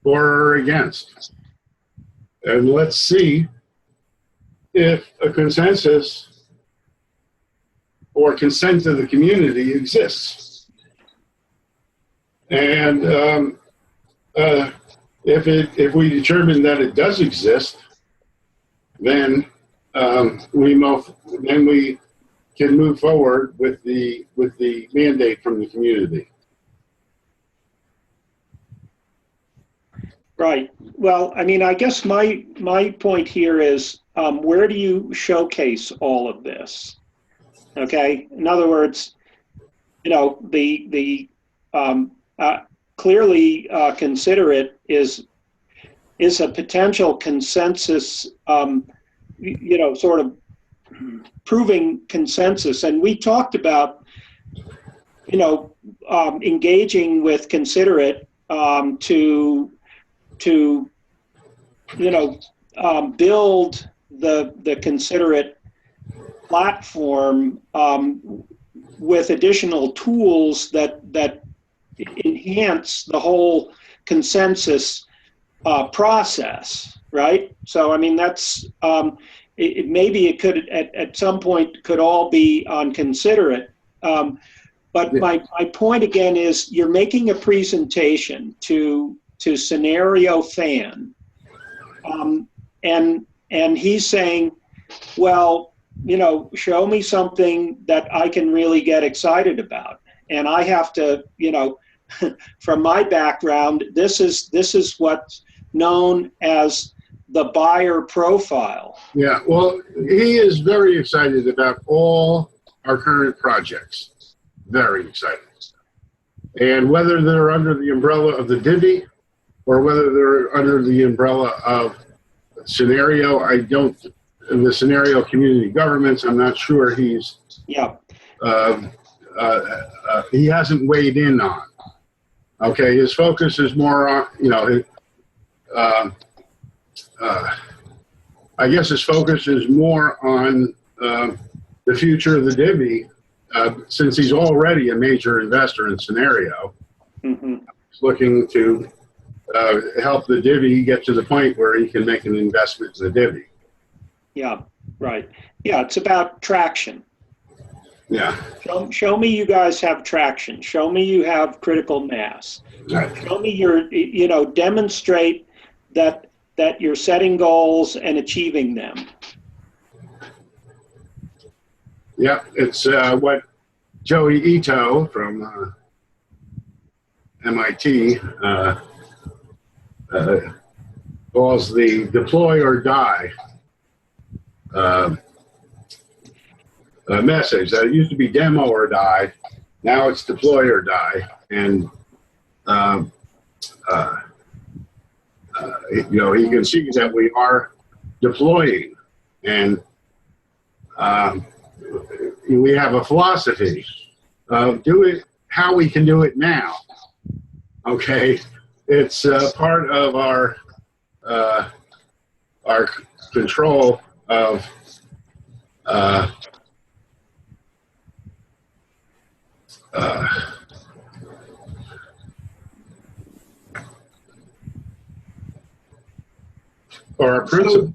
for or against. And let's see if a consensus or consent of the community exists. And if we determine that it does exist, then we can move forward with the mandate from the community. right. Well, I mean, I guess my point here is, where do you showcase all of this? Okay. In other words, clearly consider it is a potential consensus, sort of proving consensus. And we talked about, engaging with Considerate to build the Considerate platform with additional tools that enhance the whole consensus process, right? So, I mean, that's maybe it could at some point could all be on Considerate. But my point again is you're making a presentation to Scenario Fan, and he's saying, well, show me something that I can really get excited about. And I have to, from my background, this is what's known as the buyer profile. Yeah, well, he is very excited about all our current projects. Very excited. And whether they're under the umbrella of the Divvy or whether they're under the umbrella of Scenario, the Scenario Community Governments, I'm not sure he's, he hasn't weighed in on. Okay, his focus is more on, I guess his focus is more on the future of the Divvy, since he's already a major investor in Scenario. Mm-hmm. He's looking to help the Divvy get to the point where he can make an investment in the Divvy. Yeah, right. Yeah, it's about traction. Yeah. Show me you guys have traction. Show me you have critical mass. Right. Show me demonstrate that you're setting goals and achieving them. Yeah, it's what Joey Ito from MIT calls the deploy or die message. It used to be demo or die. Now it's deploy or die. And, he can see that we are deploying. And we have a philosophy of do it how we can do it now. Okay, it's part of our control of or our principal.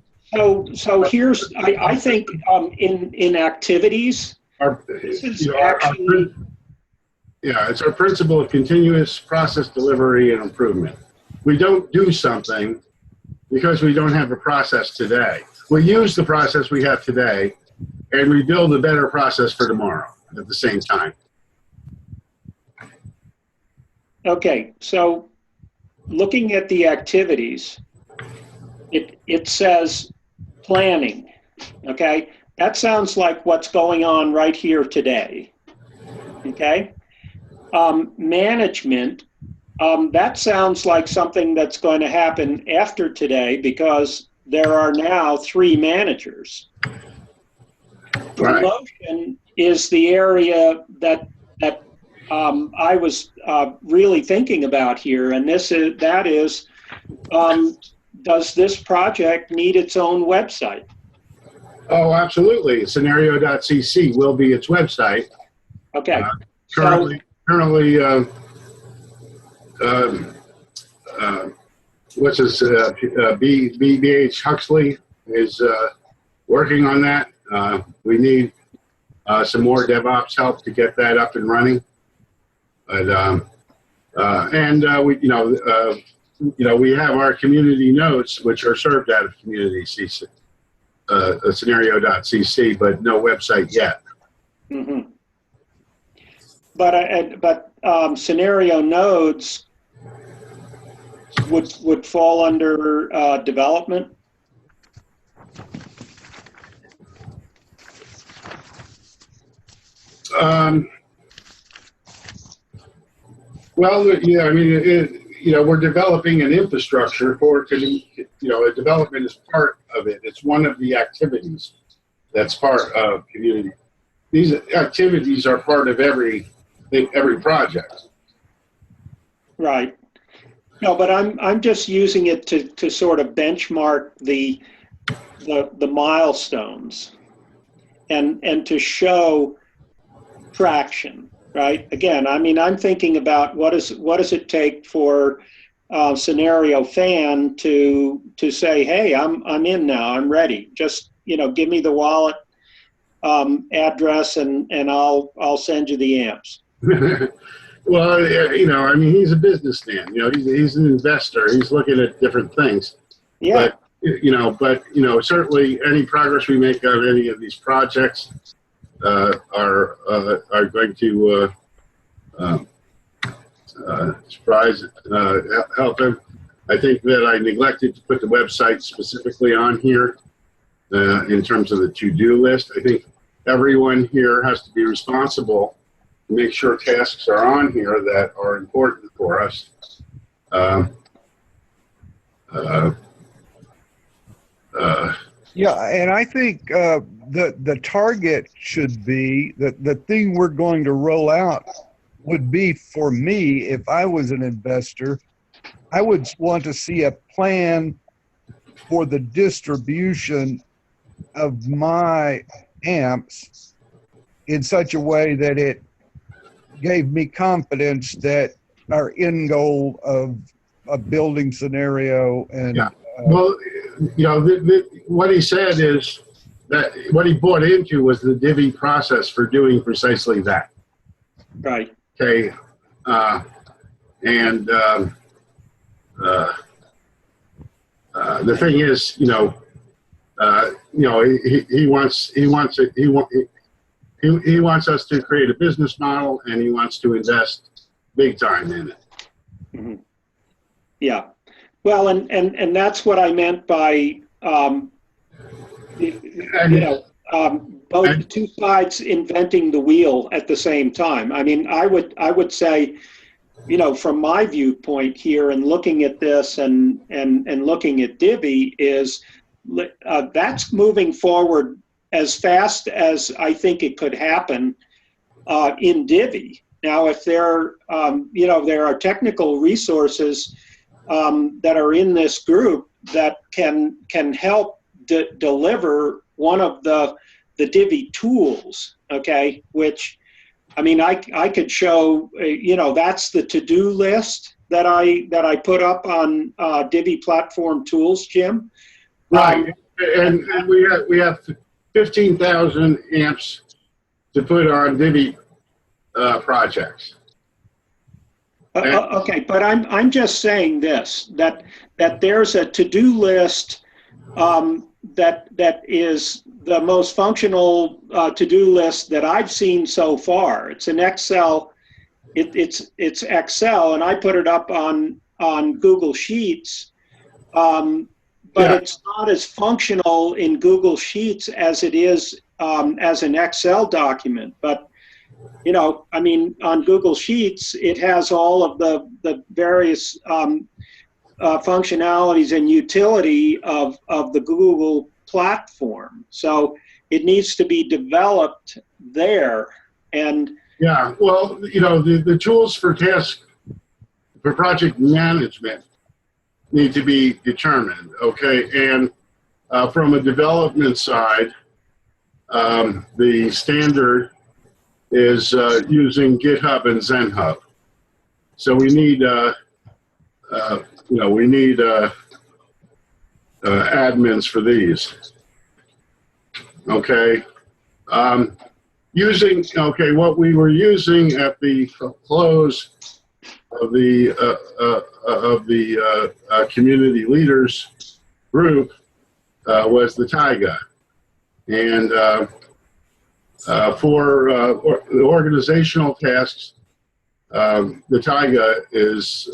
So here's, I think, in activities, this is actually, Yeah, it's our principle of continuous process delivery and improvement. We don't do something because we don't have a process today. We use the process we have today and we build a better process for tomorrow at the same time. okay, so looking at the activities, it says planning, okay? That sounds like what's going on right here today, okay? Management, that sounds like something that's going to happen after today because there are now 3 managers. Right. Promotion is the area that I was really thinking about here, and that is, does this project need its own website? Oh, absolutely. Scenario.cc will be its website. Okay. Currently, what's his, BBH Huxley is working on that. We need some more DevOps help to get that up and running. But we have our community notes, which are served out of community CC, scenario.cc, but no website yet. Mm-hmm. But scenario nodes would fall under development. Well, yeah, I mean, we're developing an infrastructure for, development is part of it. It's one of the activities that's part of community. These activities are part of every project. Right. No, but I'm just using it to sort of benchmark the milestones and to show traction. Right. Again, I mean, I'm thinking about what does it take for Scenario Fan to say, hey, I'm in now, I'm ready. Just give me the wallet address and I'll send you the amps. Well, I mean, he's a businessman. He's an investor. He's looking at different things. Yeah. But certainly any progress we make on any of these projects are going to help him. I think that I neglected to put the website specifically on here in terms of the to-do list. I think everyone here has to be responsible to make sure tasks are on here that are important for us. Yeah, and I think the target should be the thing we're going to roll out would be, for me, if I was an investor, I would want to see a plan for the distribution of my amps in such a way that it gave me confidence that our end goal of a building Scenario and Yeah. Well, what he said is that what he bought into was the Divi process for doing precisely that. Right. Okay. The thing is, he wants us to create a business model, and he wants to invest big time in it. Mm-hmm. Yeah. Well, and that's what I meant by, both two sides inventing the wheel at the same time. I mean, I would say, from my viewpoint here and looking at this and looking at Divi is that's moving forward as fast as I think it could happen in Divi. Now, if there are technical resources that are in this group that can help deliver one of the Divi tools, okay, which, I mean, I could show, that's the to-do list that I put up on Divi Platform Tools, Jim. Right, and we have 15,000 amps to put on Divi projects. Okay, but I'm just saying this, that there's a to-do list that is the most functional to-do list that I've seen so far. It's an Excel. It's Excel, and I put it up on Google Sheets. But Yeah. it's not as functional in Google Sheets as it is as an Excel document. But you know, I mean, on Google Sheets, it has all of the various functionalities and utility of the Google platform. So it needs to be developed there. And Yeah, well, you know, the tools for project management need to be determined, okay? And from a development side, the standard is using GitHub and ZenHub. So we need, admins for these. Okay. What we were using at the close of the community leaders group was the Taiga, and for the organizational tasks, the Taiga is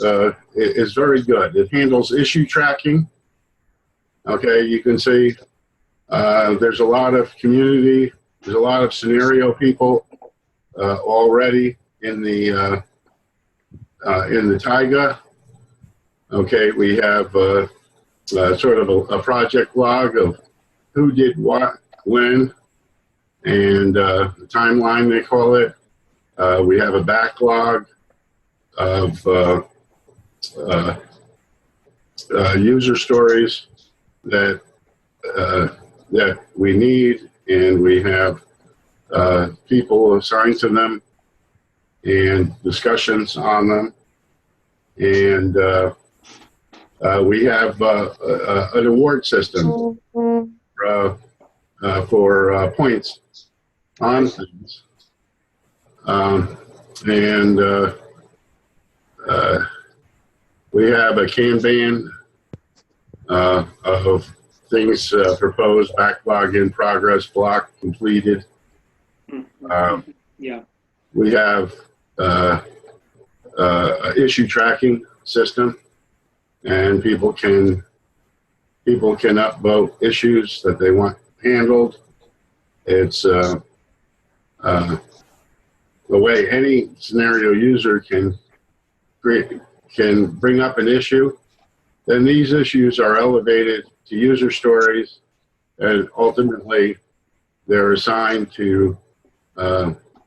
very good. It handles issue tracking. Okay, you can see there's a lot of community. There's a lot of scenario people already in the Taiga. Okay, we have sort of a project log of who did what, when, and the timeline, they call it. We have a backlog of user stories that we need, and we have people assigned to them and discussions on them. And we have an award system for points on things. We have a Kanban of things proposed, backlog in progress, block completed. yeah, We have issue tracking system, and people can upvote issues that they want handled. It's the way any scenario user can bring up an issue. Then these issues are elevated to user stories, and ultimately they're assigned to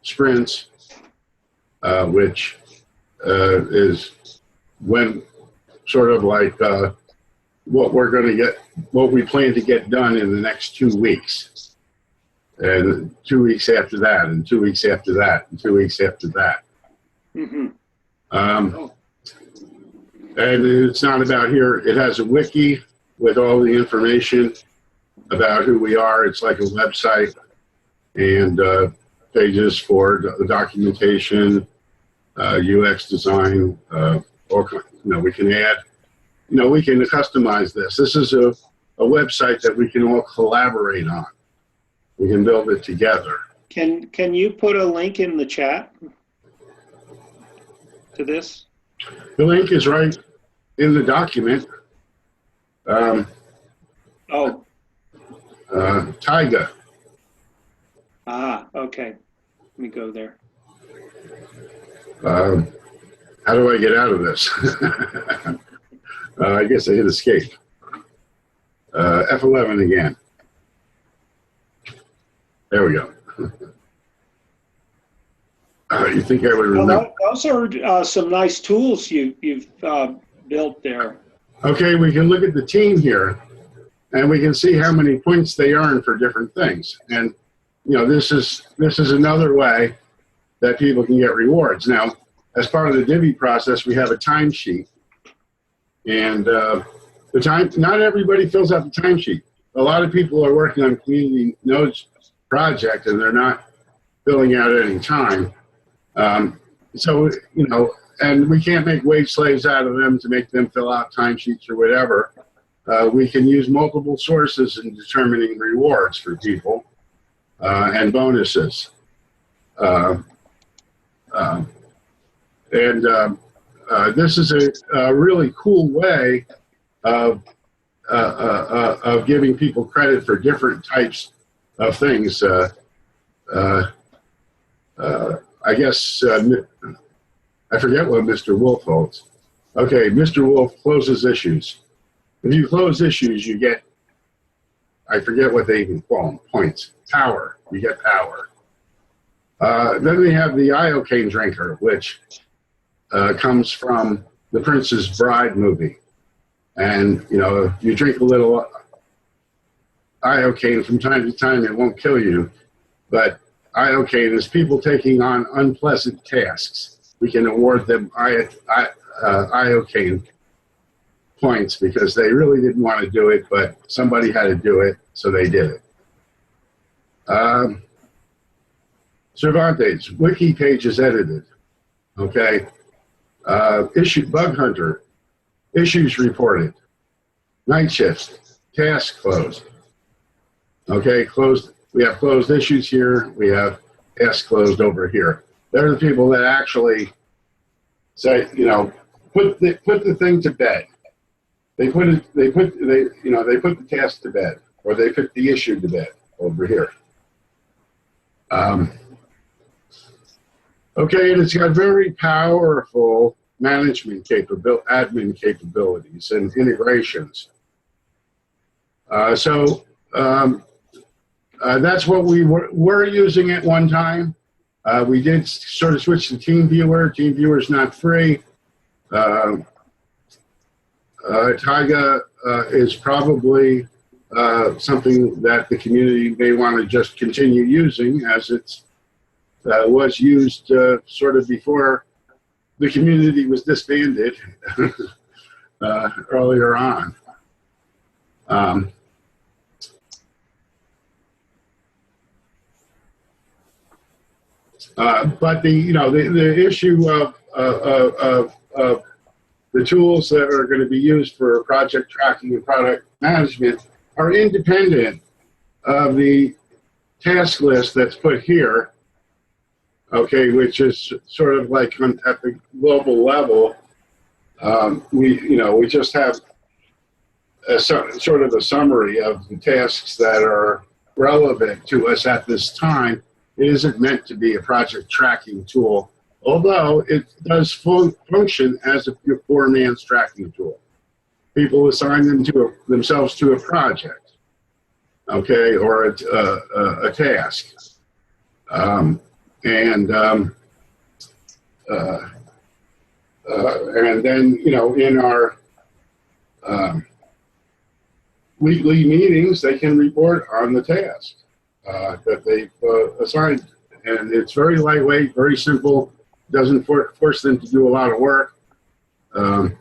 sprints, which is when sort of like what we plan to get done in the next 2 weeks, and 2 weeks after that, and 2 weeks after that, and 2 weeks after that. mm-hmm. And it's not about here. It has a wiki with all the information about who we are. It's like a website, and pages for the documentation, UX design. We can add. We can customize this. This is a website that we can all collaborate on. We can build it together. Can you put a link in the chat to this? The link is right in the document. Taiga. Okay. Let me go there. How do I get out of this? I guess I hit escape. F11 again. There we go. You think I would remember? Well, those are some nice tools you've built there. Okay, we can look at the team here, and we can see how many points they earn for different things. And this is another way that people can get rewards. Now, as part of the Divi process, we have a timesheet, and The time, not everybody fills out the timesheet. A lot of people are working on community nodes project and they're not filling out any time. So, you know, and we can't make wage slaves out of them to make them fill out timesheets or whatever. We can use multiple sources in determining rewards for people and bonuses. This is a really cool way of giving people credit for different types of things. I guess I forget what Mr. Wolf holds. Okay, Mr. Wolf closes issues. If you close issues, you get, I forget what they even call them, points, power. You get power. Then we have the iocane drinker, which comes from the Princess Bride movie. And, you know, if you drink a little iocane from time to time, it won't kill you. But iocane is people taking on unpleasant tasks. We can award them iocane points because they really didn't want to do it, but somebody had to do it, so they did it. Cervantes, wiki pages edited. Okay. Issue bug hunter, issues reported. Night shifts, tasks closed. Okay, closed. We have closed issues here. We have tasks closed over here. They're the people that actually say, you know, put the thing to bed. They put the task to bed, or they put the issue to bed over here. Okay, and it's got very powerful management admin capabilities and integrations. That's what we were using at one time. We did sort of switch to TeamViewer. TeamViewer is not free. Taiga is probably something that the community may want to just continue using, as it's was used sort of before the community was disbanded earlier on. But the issue of the tools that are going to be used for project tracking and product management are independent of the task list that's put here. Okay, which is sort of like at the global level, we just have sort of a summary of the tasks that are relevant to us at this time. It isn't meant to be a project tracking tool, although it does function as a four-man's tracking tool. People assign themselves to a project, okay, or a task. And then, in our weekly meetings, they can report on the task that they've assigned. And it's very lightweight, very simple, doesn't force them to do a lot of work. We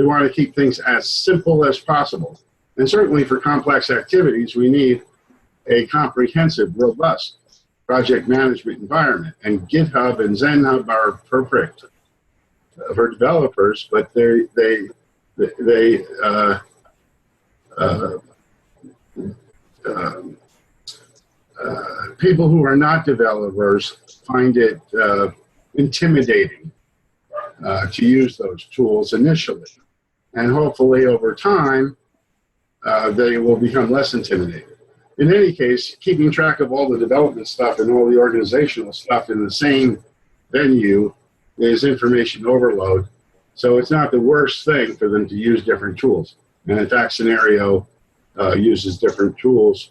want to keep things as simple as possible. And certainly for complex activities, we need a comprehensive, robust project management environment. And GitHub and ZenHub are perfect for developers, but people who are not developers find it intimidating to use those tools initially. And hopefully over time, they will become less intimidated. In any case, keeping track of all the development stuff and all the organizational stuff in the same venue is information overload. So it's not the worst thing for them to use different tools. And in fact, Scenario uses different tools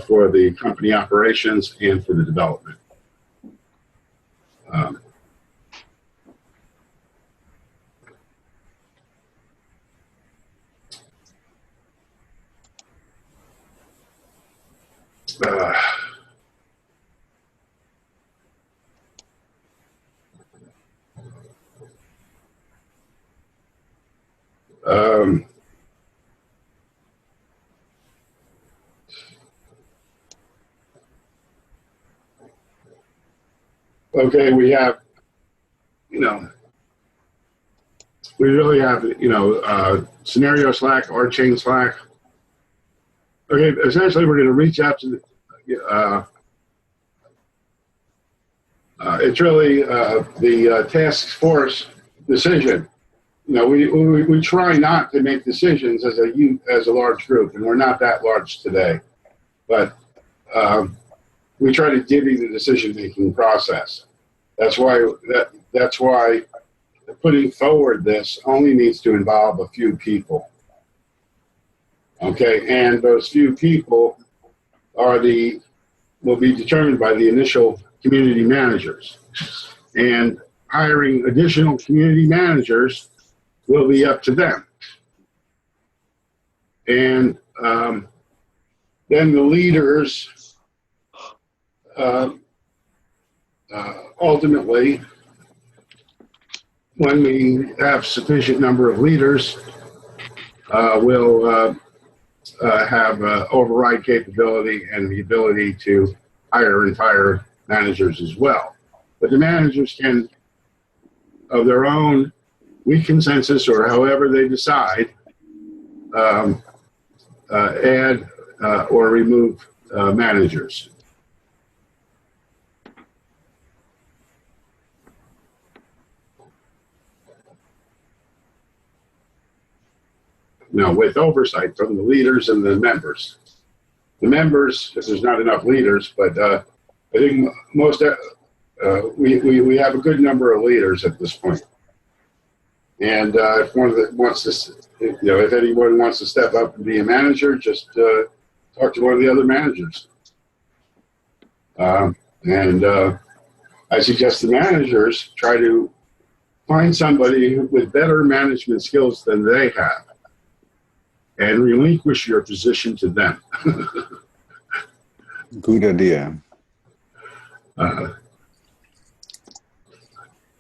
for the company operations and for the development. okay, we have, you know, we really have, you know, scenario Slack or chain Slack. Okay, essentially, we're going to reach out to the, it's really the task force decision. You know, we try not to make decisions as a large group, and we're not that large today. But we try to divvy the decision-making process. That's why putting forward this only needs to involve a few people. Okay, and those few people will be determined by the initial community managers, and hiring additional community managers will be up to them. And then the leaders ultimately, when we have sufficient number of leaders, will have override capability and the ability to hire and fire managers as well. But the managers can, of their own weak consensus or however they decide, add or remove managers. Now, with oversight from the leaders and the members. The members, if there's not enough leaders, but I think most, we have a good number of leaders at this point. And if one of the wants to, you know, if anyone wants to step up and be a manager, just talk to one of the other managers. And I suggest the managers try to find somebody with better management skills than they have, and relinquish your position to them. Good idea.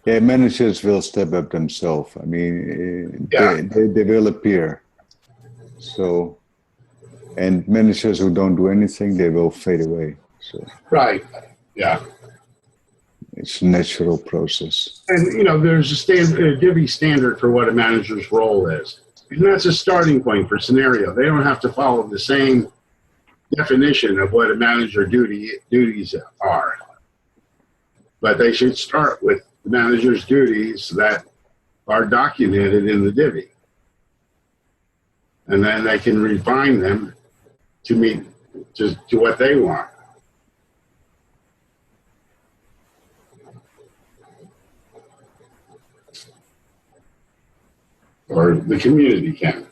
Yeah, managers will step up themselves. I mean, they will appear. So, and managers who don't do anything, they will fade away. So, Right. Yeah. it's a natural process. And you know, there's a divvy standard for what a manager's role is. And that's a starting point for scenario. They don't have to follow the same definition of what a manager duties are. But they should start with the manager's duties that are documented in the divvy. And then they can refine them to meet to what they want. Or the community can.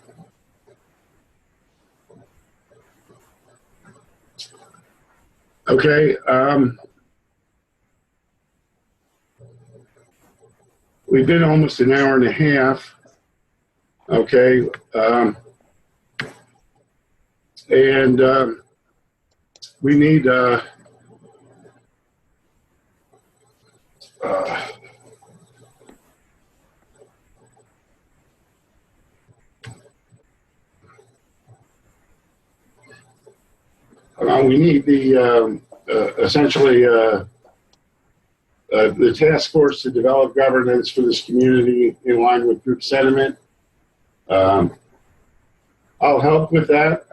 Okay. We've been almost an hour and a half. Okay. And we need we need the essentially the task force to develop governance for this community in line with group sentiment. I'll help with that.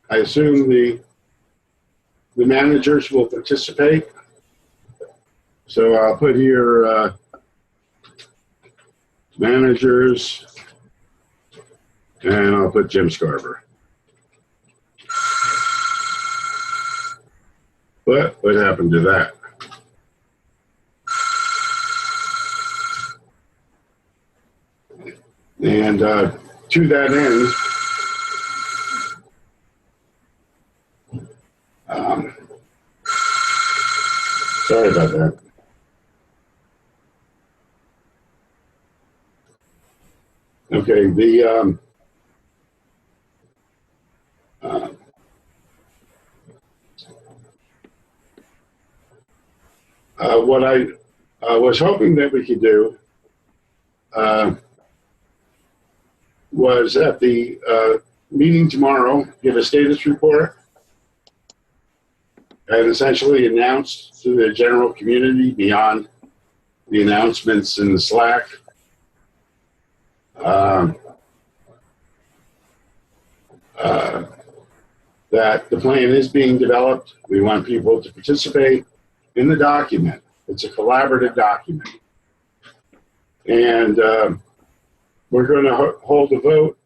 I assume the managers will participate. So I'll put here managers, and I'll put Jim Scarver. What happened to that? And to that end, sorry about that. Okay, the what I was hoping that we could do was at the meeting tomorrow, give a status report and essentially announce to the general community beyond the announcements in the Slack. That the plan is being developed. We want people to participate in the document. It's a collaborative document. And we're going to hold a vote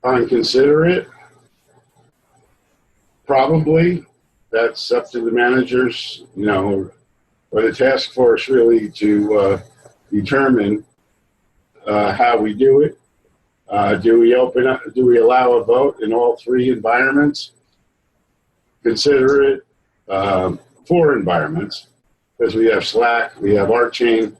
on consider it. Probably. That's up to the managers, you know, or the task force really to determine how we do it. Do we open up? Do we allow a vote in all three environments? Consider it 4 environments, because we have Slack, we have ArtChain.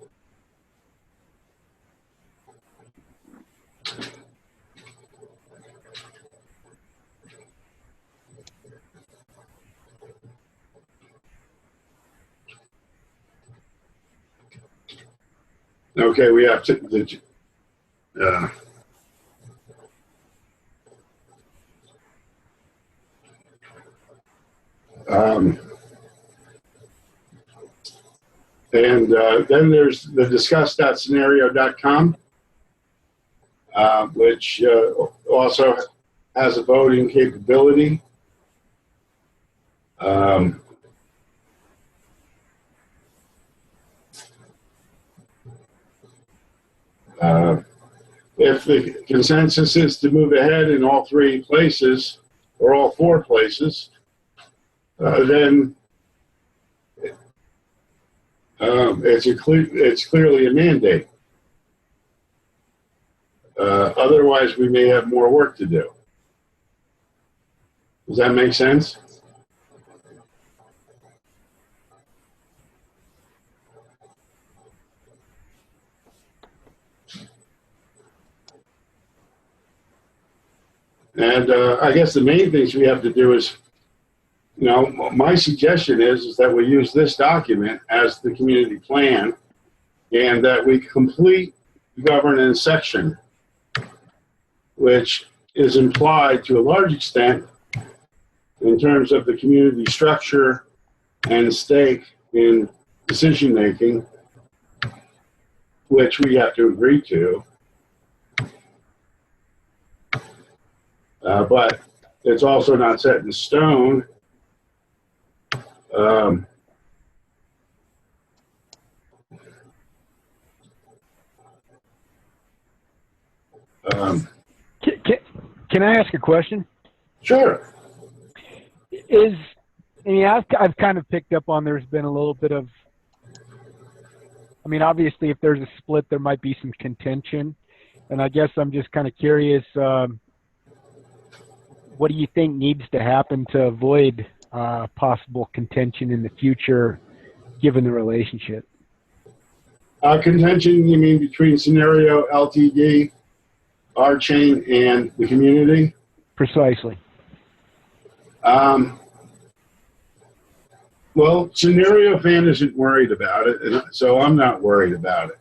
Okay, we have then there's the discuss.scenario.com, which also has a voting capability. If the consensus is to move ahead in all 3 places, or all 4 places, then it's clearly a mandate. Otherwise, we may have more work to do. Does that make sense? And I guess the main things we have to do is, you know, my suggestion is that we use this document as the community plan, and that we complete the governance section, which is implied to a large extent in terms of the community structure and stake in decision making, which we have to agree to. But it's also not set in stone. Can I ask a question? Sure. I've kind of picked up on there's been a little bit of, I mean, obviously if there's a split, there might be some contention. And I guess I'm just kind of curious, what do you think needs to happen to avoid possible contention in the future, given the relationship? Contention, you mean between Scenario Ltd, ArtChain, and the community? Precisely. Well, Scenario Fan isn't worried about it, and so I'm not worried about it.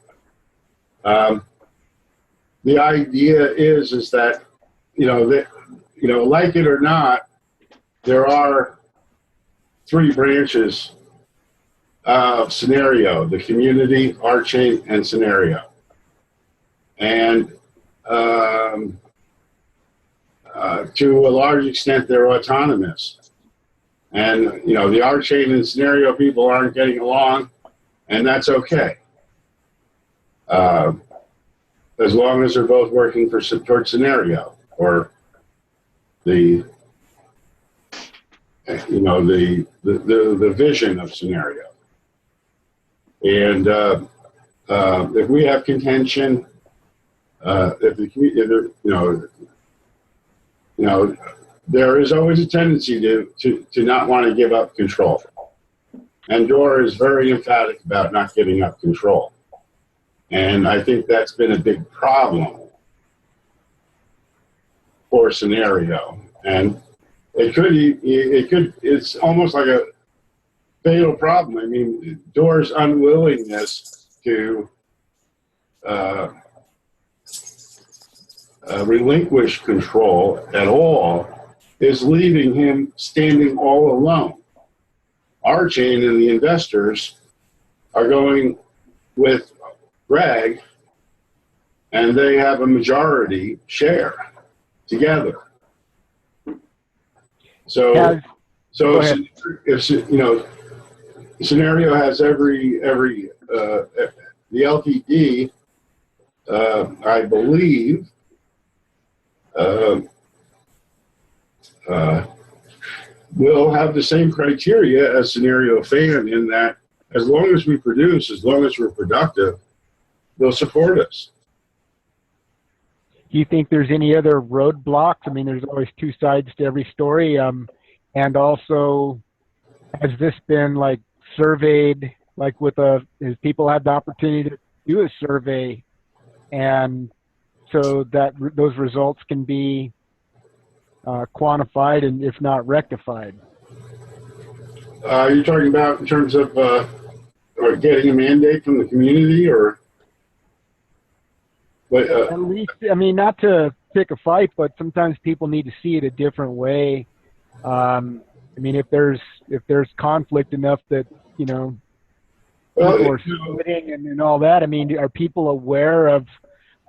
The idea is that, like it or not, there are 3 branches of Scenario: the community, ArtChain, and Scenario. And to a large extent, they're autonomous. And, the ArtChain and Scenario people aren't getting along, and that's okay. As long as they're both working towards Scenario, or the vision of Scenario. And if we have contention, there is always a tendency to not want to give up control. And Dora is very emphatic about not giving up control. And I think that's been a big problem for Scenario. And it's almost like a fatal problem. I mean, Dora's unwillingness to relinquish control at all is leaving him standing all alone. ArtChain and the investors are going with Greg, and they have a majority share together. So, Has- so Go ahead. if you know, Scenario has every the LTD, I believe, will have the same criteria as Scenario Fan in that as long as we produce, as long as we're productive, they'll support us. Do you think there's any other roadblocks? I mean, there's always two sides to every story. And also, has this been like surveyed, like with has people had the opportunity to do a survey, and so that those results can be quantified and if not rectified? You're talking about in terms of or getting a mandate from the community, or what? At least, I mean, not to pick a fight, but sometimes people need to see it a different way. I mean, if there's conflict enough that, you know, people are splitting and all that, I mean, are people aware of,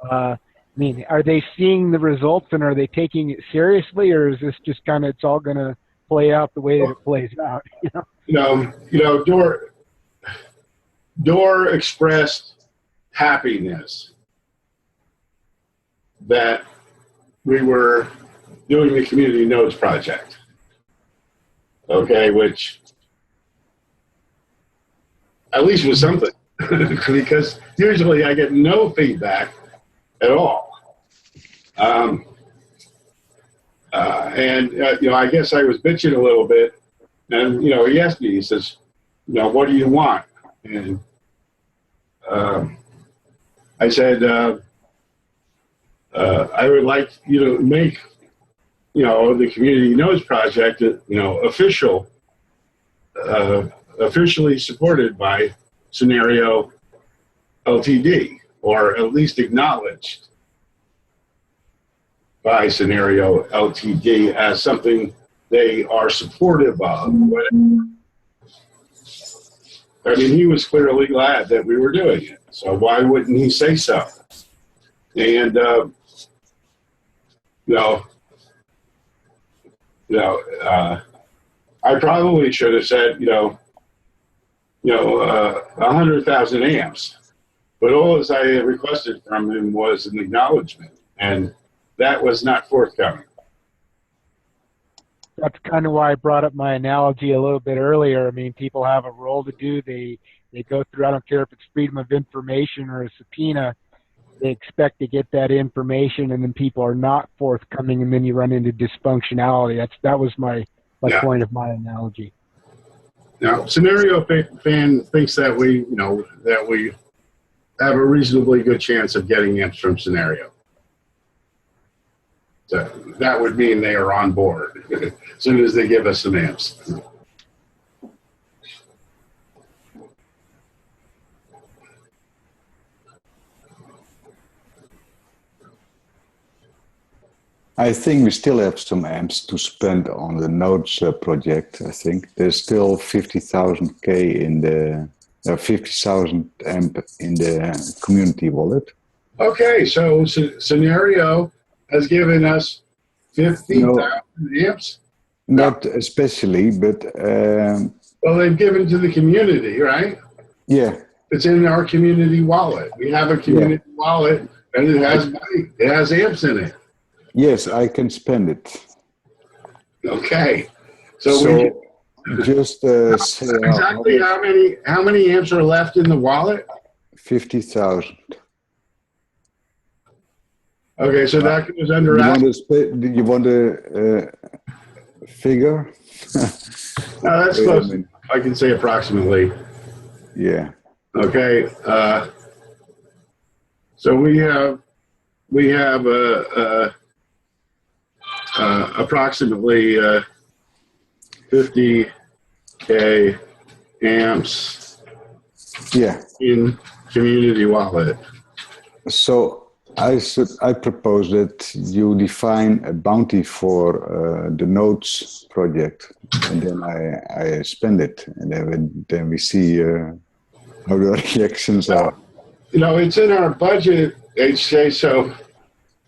I mean, are they seeing the results and are they taking it seriously, or is this just kind of, it's all going to play out the way that it plays out? Door expressed happiness that we were doing the Community Nodes project. Okay, which at least was something, because usually I get no feedback at all. I guess I was bitching a little bit, and he asked me, he says, what do you want? And I said, I would like you to make, the Community Nodes project, officially supported by Scenario Ltd, or at least acknowledged by Scenario Ltd as something they are supportive of. I mean, he was clearly glad that we were doing it, so why wouldn't he say so? And I probably should have said 100,000 amps, but all as I requested from him was an acknowledgement, and that was not forthcoming. That's kind of why I brought up my analogy a little bit earlier. I mean, people have a role to do. They go through, I don't care if it's freedom of information or a subpoena, they expect to get that information, and then people are not forthcoming, and then you run into dysfunctionality. That was my point of my analogy. Now, Scenario Fan thinks that we have a reasonably good chance of getting amps from Scenario. So that would mean they are on board as soon as they give us some amps. I think we still have some amps to spend on the Nodes project. I think there's still 50,000 K in the 50,000 amp in the community wallet. Okay, so Scenario has given us 50,000 amps. Not especially, but Well, they've given to the community, right? yeah. It's in our community wallet. We have a community wallet, and it has money. It has amps in it. Yes, I can spend it. Okay, so we just say exactly how many amps are left in the wallet? 50,000. Okay, so that goes under. You want a figure? No, that's close. I can say approximately. Yeah. Okay, so we have approximately 50K amps. Yeah. In community wallet. So I propose that you define a bounty for the Nodes project, and then I spend it, and then we see how the reactions are. You know, it's in our budget, HJ, so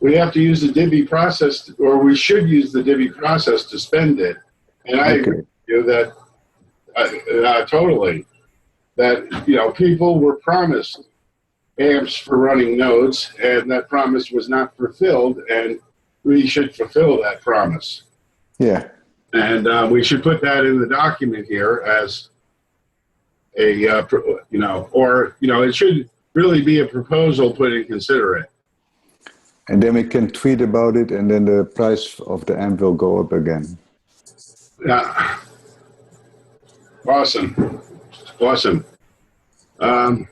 we have to use the divvy process, or we should use the divvy process to spend it. And I agree with you that, totally, that, you know, people were promised amps for running nodes, and that promise was not fulfilled, and we should fulfill that promise. Yeah. And we should put that in the document here as a, you know, or, you know, it should really be a proposal put in consider it. And then we can tweet about it, and then the price of the amp will go up again. Yeah. Awesome. Awesome. I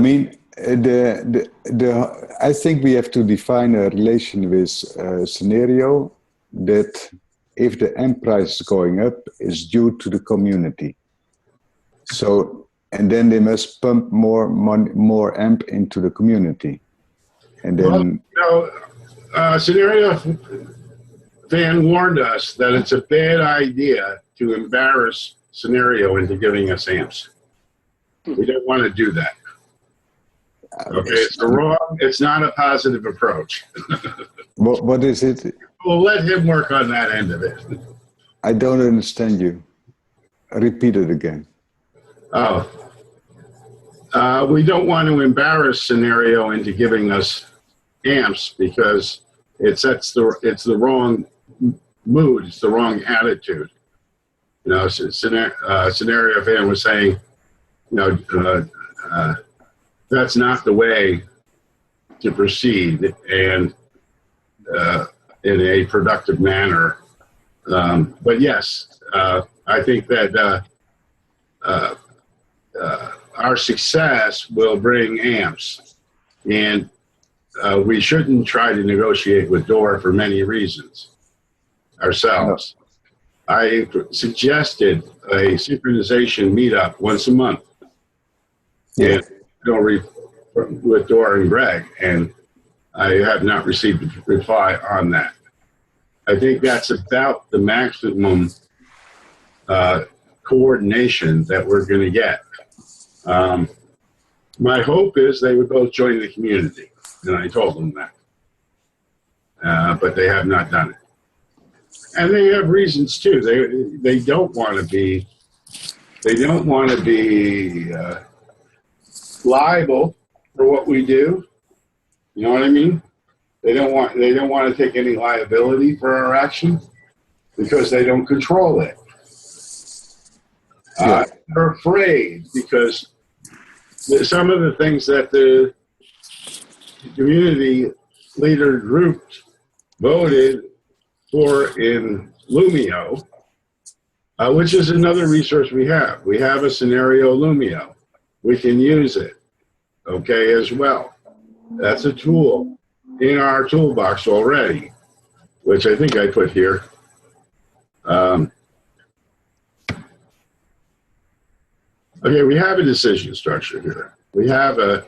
mean, I think we have to define a relation with scenario that if the amp price is going up, is due to the community. So, and then they must pump more money, more amp into the community. And then, well, you know, Scenario Fan warned us that it's a bad idea to embarrass Scenario into giving us amps. We don't want to do that. Okay, it's not a positive approach. what is it? We'll let him work on that end of it. I don't understand you. Repeat it again. Oh. We don't want to embarrass Scenario into giving us amps because it's the wrong mood, it's the wrong attitude. You know, Scenario Fan was saying, you know, that's not the way to proceed and in a productive manner. But yes, I think that our success will bring amps, and we shouldn't try to negotiate with Door for many reasons ourselves. I suggested a synchronization meetup once a month. Yeah. With Door and Greg, and I have not received a reply on that. I think that's about the maximum coordination that we're going to get. My hope is they would both join the community, and I told them that, but they have not done it. And they have reasons too. They don't want to be. They don't want to be liable for what we do. You know what I mean? They don't want to take any liability for our action because they don't control it. They're afraid because some of the things that the community leader group voted for in Lumio, which is another resource we have. We have a Scenario Lumio. We can use it, okay, as well. That's a tool in our toolbox already, which I think I put here. Okay, we have a decision structure here. We have the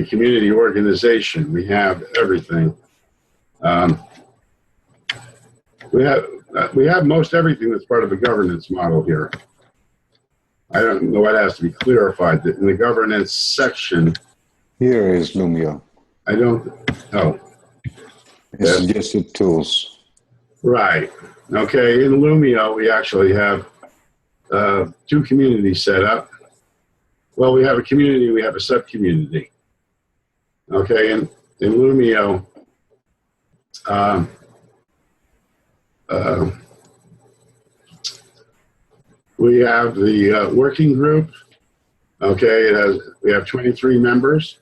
community organization. We have everything. We have most everything that's part of the governance model here. I don't know what has to be clarified. In the governance section. Here is Lumio. I don't, oh. It's suggested tools. Right. Okay, in Lumio, we actually have two communities set up. Well, we have a community, we have a sub-community. Okay, in Lumio, we have the working group. Okay, we have 23 members.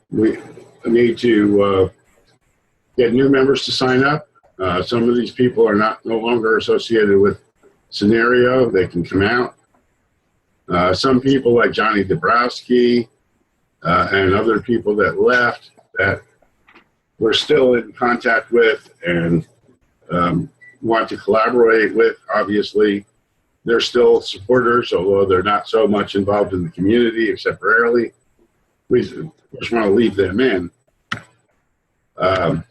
We need to get new members to sign up. Some of these people are no longer associated with Scenario. They can come out. Some people like Johnny Dabrowski and other people that left that we're still in contact with and want to collaborate with. Obviously, they're still supporters, although they're not so much involved in the community except rarely. We just want to leave them in. Um,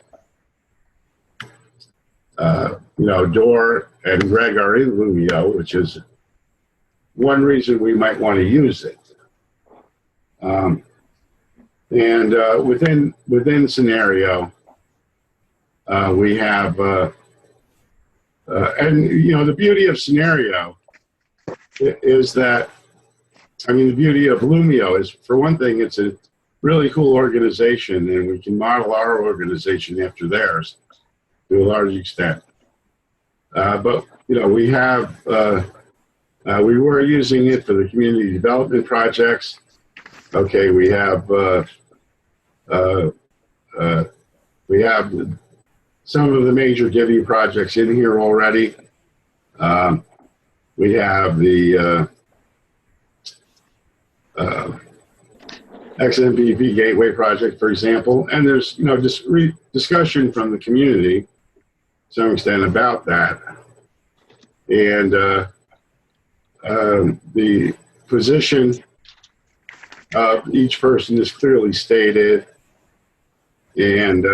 Dor and Greg are in Lumio, which is one reason we might want to use it. Within scenario, we have, the beauty of scenario is that, the beauty of Lumio is, for one thing, it's a really cool organization, and we can model our organization after theirs to a large extent. But we have, we were using it for the community development projects. Okay, we have some of the major Divvy projects in here already. We have the XMPP Gateway project, for example, and there's discussion from the community to some extent about that, and the position of each person is clearly stated, and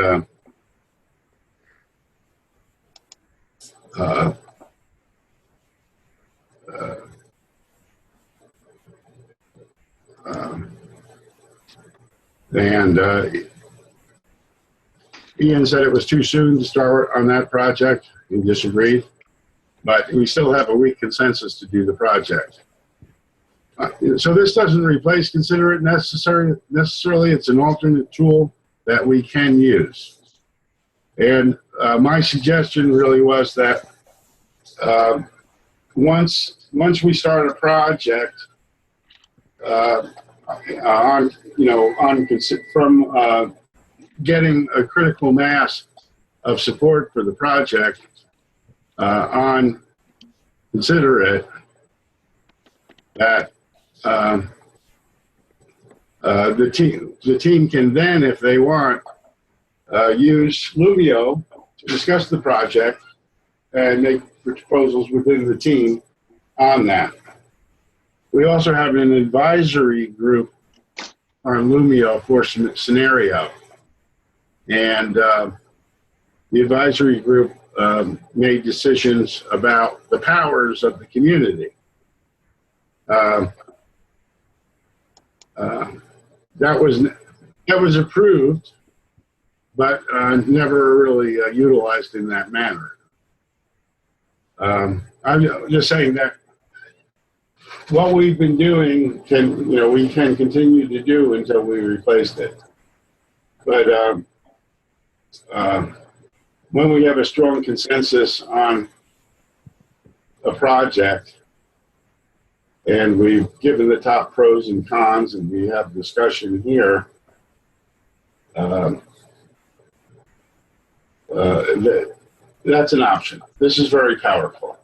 Ian said it was too soon to start on that project. He disagreed, but we still have a weak consensus to do the project. So this doesn't replace Consider It necessarily. It's an alternate tool that we can use. And my suggestion really was that once we start a project from getting a critical mass of support for the project on Consider It, that the team can then, if they want, use Lumio to discuss the project and make proposals within the team on that. We also have an advisory group on Lumio for scenario, and the advisory group made decisions about the powers of the community. That was approved, but never really utilized in that manner. I'm just saying that what we've been doing we can continue to do until we replaced it. But when we have a strong consensus on a project, and we've given the top pros and cons, and we have discussion here, that's an option. This is very powerful.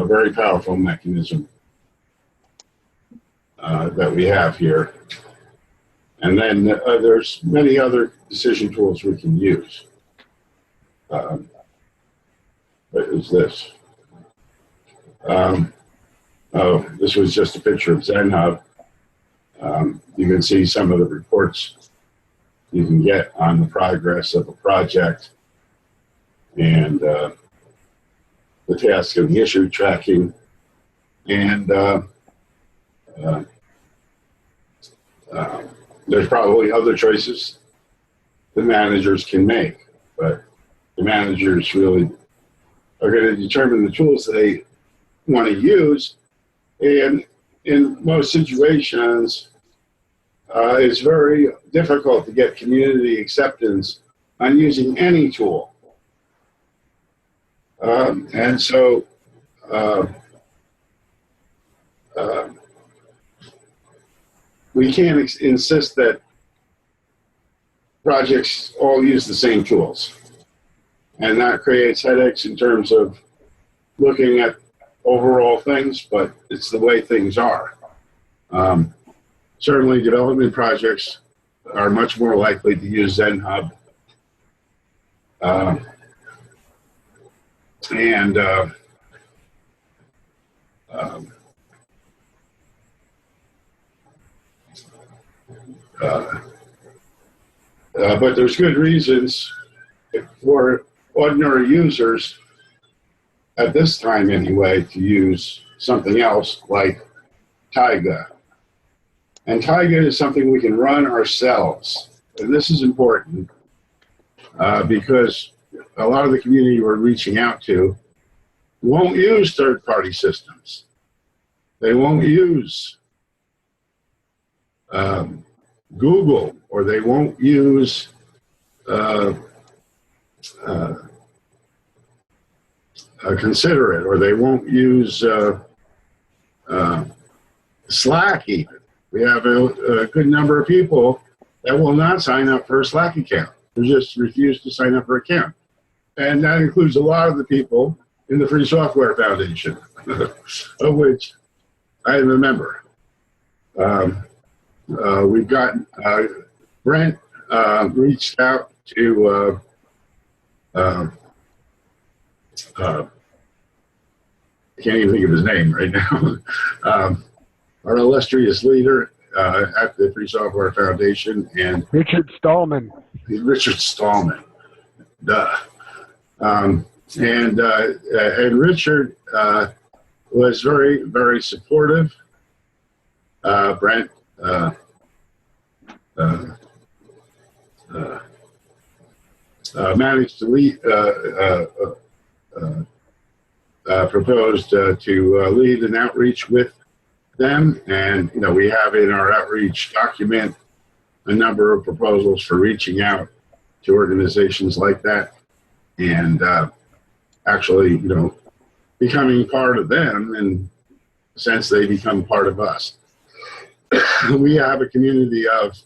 Very powerful mechanism that we have here. And then there's many other decision tools we can use. But is this? This was just a picture of ZenHub. You can see some of the reports you can get on the progress of a project, and the task of the issue tracking, and there's probably other choices the managers can make, but the managers really are going to determine the tools they want to use. And in most situations, it's very difficult to get community acceptance on using any tool. And so we can't insist that projects all use the same tools. And that creates headaches in terms of looking at overall things, but it's the way things are. Certainly development projects are much more likely to use ZenHub. But there's good reasons for ordinary users at this time anyway to use something else like Taiga. And Taiga is something we can run ourselves. And this is important because a lot of the community we're reaching out to won't use third-party systems. They won't use Google, or they won't use Considerate, or they won't use Slack even. We have a good number of people that will not sign up for a Slack account. They just refuse to sign up for an account. And that includes a lot of the people in the Free Software Foundation, of which I am a member. We've got Brent reached out to I can't even think of his name right now. Our illustrious leader at the Free Software Foundation, and Richard Stallman. Richard Stallman. Duh. And Richard was very, very supportive. Brent managed to lead, proposed to lead an outreach with them, and we have in our outreach document a number of proposals for reaching out to organizations like that, and actually becoming part of them, and since they become part of us. We have a community of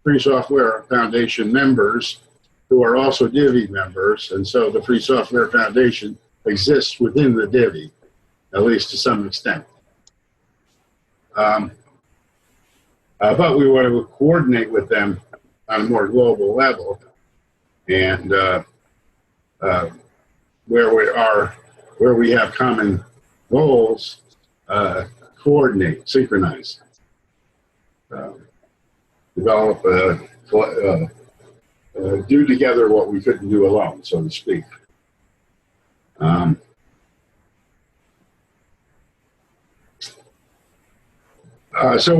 Free Software Foundation members who are also Divi members, and so the Free Software Foundation exists within the Divi, at least to some extent. But we want to coordinate with them on a more global level, and where we have common goals, coordinate, synchronize, develop, do together what we couldn't do alone, so to speak. So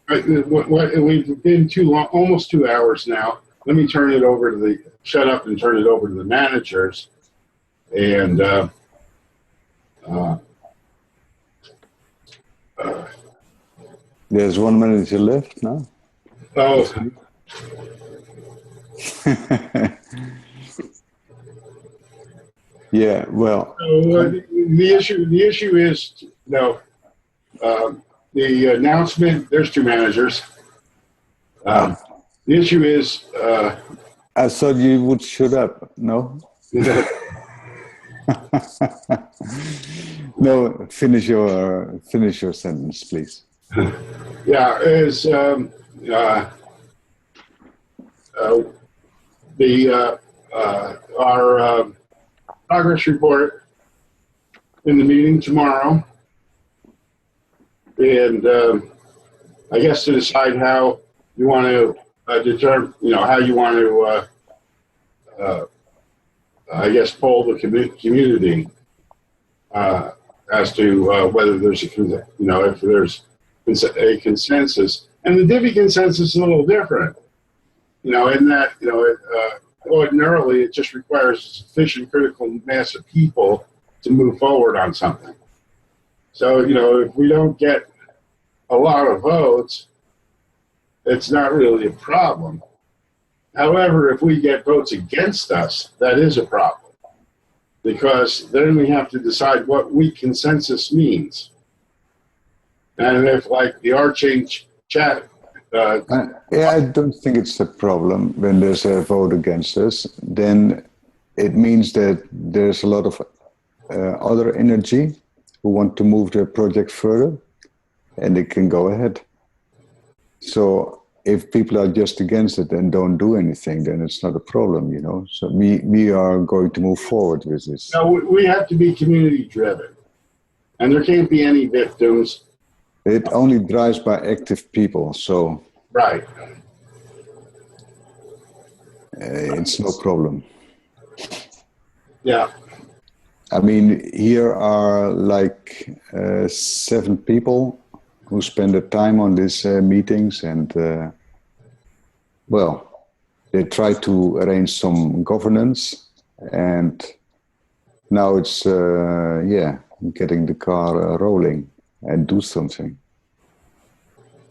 we've been too long, almost 2 hours now. Let me turn it over to shut up and turn it over to the managers. And There's 1 manager left now. oh, Yeah, well, so, the issue is the announcement. There's 2 managers. The issue is I thought you would shut up. No? No, finish your sentence, please. yeah, is our progress report in the meeting tomorrow, and I guess to decide how you want to determine, how you want to, I guess, poll the community as to whether there's if there's a consensus. And the Divi consensus is a little different, in that, ordinarily it just requires a sufficient critical mass of people to move forward on something. So, if we don't get a lot of votes, it's not really a problem. However, if we get votes against us, that is a problem, because then we have to decide what weak consensus means. And if, like the R-Change chat, yeah, I don't think it's a problem when there's a vote against us. Then it means that there's a lot of other energy who want to move the project further, and they can go ahead. So if people are just against it and don't do anything, then it's not a problem, So we are going to move forward with this. No, we have to be community driven, and there can't be any victims. It only drives by active people, so. Right. it's no problem. Yeah. I mean, here are like 7 people who spend the time on these meetings, and well, they try to arrange some governance, and now it's getting the car rolling and do something.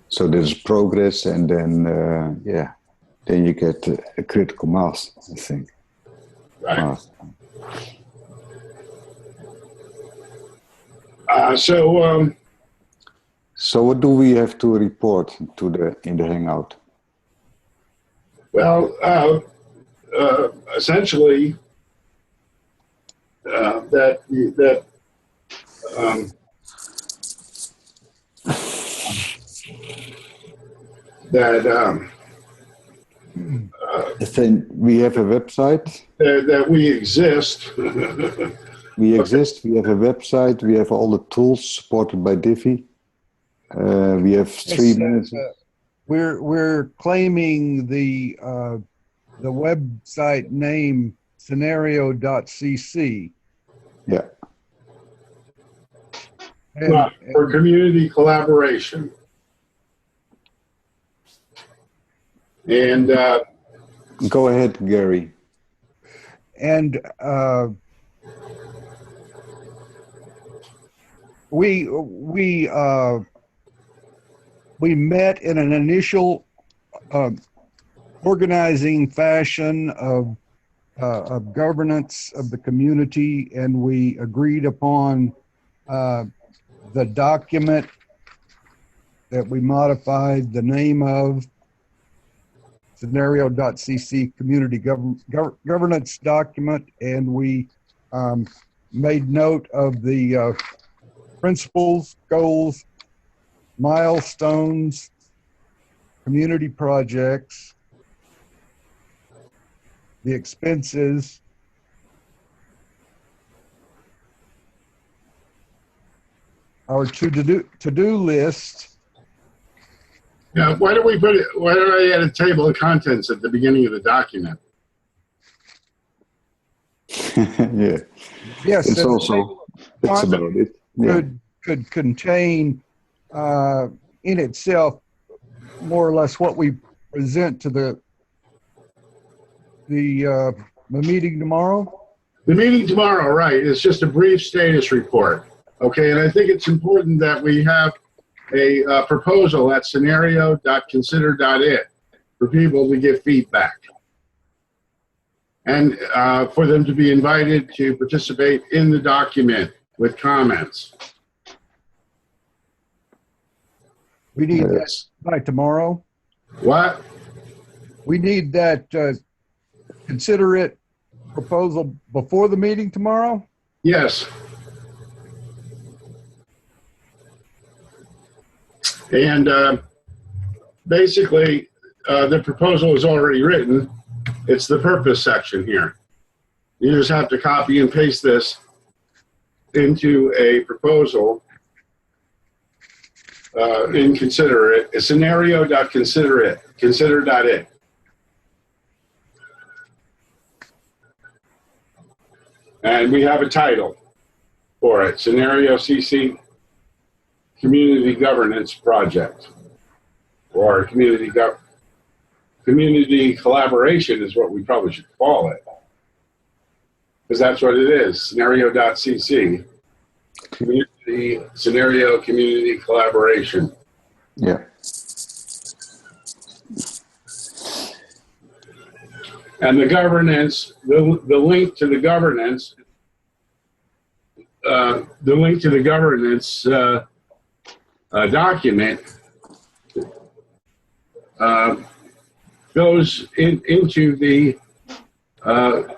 So there's progress, and then then you get a critical mass, I think. Right. So what do we have to report in the Hangout? Well, essentially, that Then we have a website. that we exist. We exist. We have a website. We have all the tools supported by Diffie. We have 3 minutes. We're claiming the website name scenario.cc. Yeah. For community collaboration. And Go ahead, Gary. And we met in an initial organizing fashion of governance of the community, and we agreed upon the document that we modified the name of scenario.cc community governance document, and we made note of the principles, goals, milestones, community projects, the expenses, our to-do list. yeah, why don't I add a table of contents at the beginning of the document? Yeah. Yes, It's and also, that's about it. Yeah. could contain in itself more or less what we present to the meeting tomorrow. The meeting tomorrow, right, is just a brief status report. Okay, and I think it's important that we have a proposal at scenario.consider.it for people to give feedback. And for them to be invited to participate in the document with comments. We need that Yes. by tomorrow. What? We need that consider it proposal before the meeting tomorrow. Yes. And basically, the proposal is already written. It's the purpose section here. You just have to copy and paste this into a proposal in Consider-it. It's consider.it. And we have a title for it, Scenario CC Community Governance Project, or community collaboration is what we probably should call it, because that's what it is, scenario.cc, scenario community collaboration. Yeah. And the governance, the link to the governance, document goes into the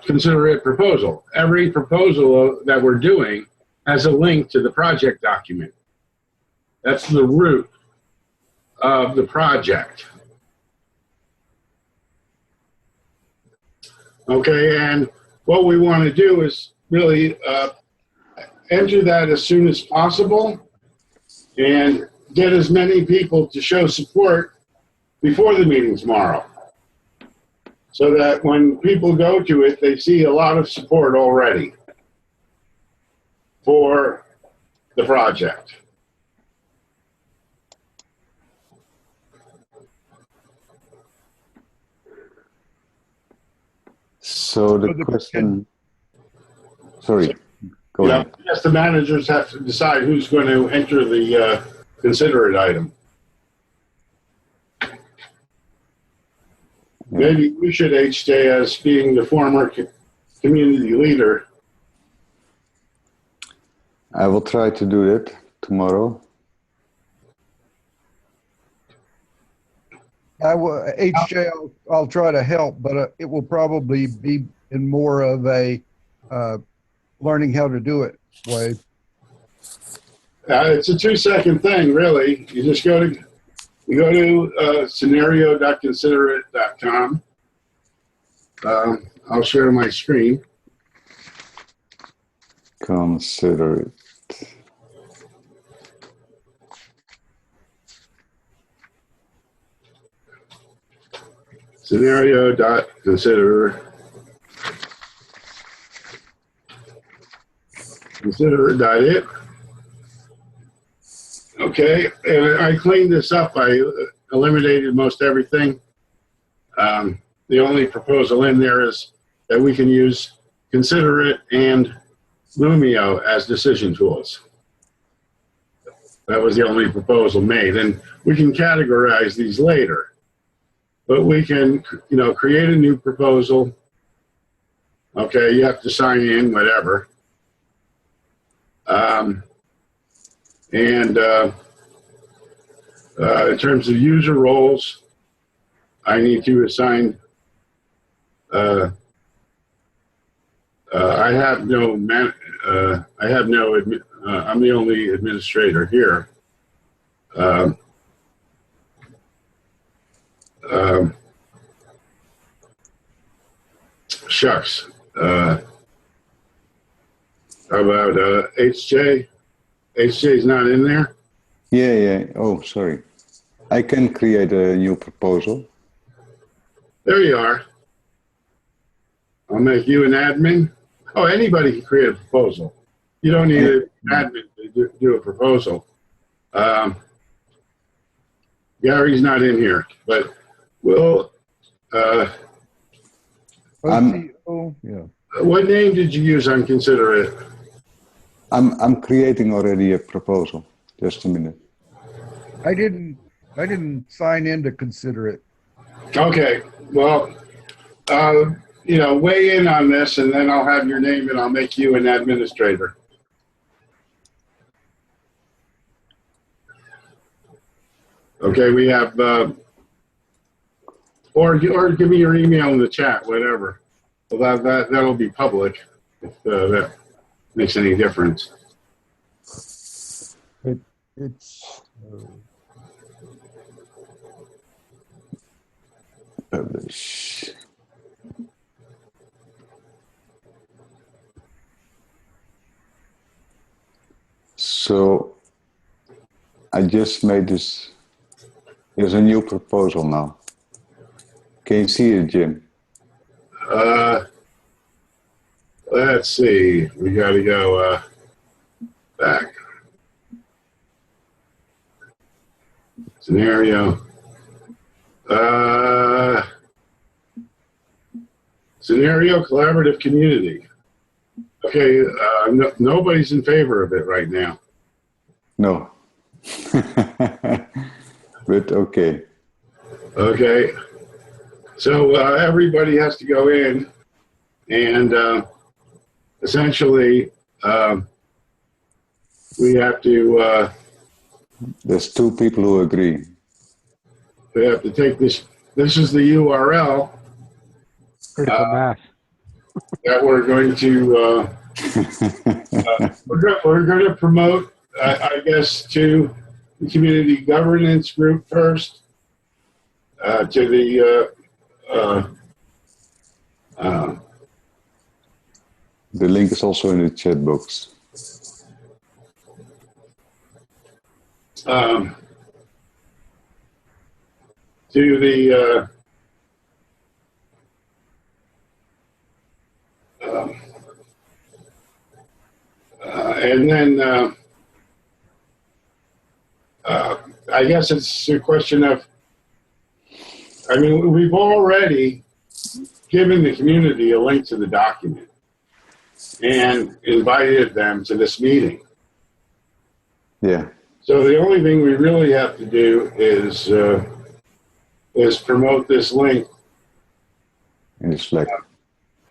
Consider-it proposal. Every proposal that we're doing has a link to the project document. That's the root of the project. Okay, and what we want to do is really enter that as soon as possible and get as many people to show support before the meeting tomorrow, so that when people go to it, they see a lot of support already for the project. So the question, sorry, go Yeah, ahead. yes, the managers have to decide who's going to enter the consider it item. Maybe we should, HJ, as being the former community leader. I will try to do that tomorrow. HJ, I'll try to help, but it will probably be in more of a learning how to do it way. It's a 2-second thing, really. You just go to scenario.considerate.com. I'll share my screen. Consider it. Consider.it. Okay, and I cleaned this up. I eliminated most everything. The only proposal in there is that we can use Consider It and Lumio as decision tools. That was the only proposal made, and we can categorize these later. But we can, create a new proposal. Okay, you have to sign in, whatever. In terms of user roles, I need to assign. I have no I'm the only administrator here. Shucks. How about HJ? HJ's not in there? Yeah. Oh, sorry. I can create a new proposal. There you are. I'll make you an admin. Oh, anybody can create a proposal. You don't need an admin to do a proposal. Gary's not in here, but we'll. What name did you use on Consider It? I'm creating already a proposal. Just a minute. I didn't sign in to Consider It. Okay. Well, weigh in on this, and then I'll have your name, and I'll make you an administrator. Okay, we have, or give me your email in the chat, whatever. Well, that'll be public if that makes any difference. It's Publish. So I just made this. There's a new proposal now. Can you see it, Jim? Let's see. We got to go back. Scenario. Scenario collaborative community. Okay, nobody's in favor of it right now. No. But okay. Okay. So everybody has to go in and essentially we have to There's two people who agree. we have to take this. This is the URL Critical mass. that we're going to we're going to promote. I guess to the community governance group first, to the The link is also in the chat box. To the And then I guess it's a question of, I mean, we've already given the community a link to the document and invited them to this meeting. Yeah. So the only thing we really have to do is promote this link In the Slack.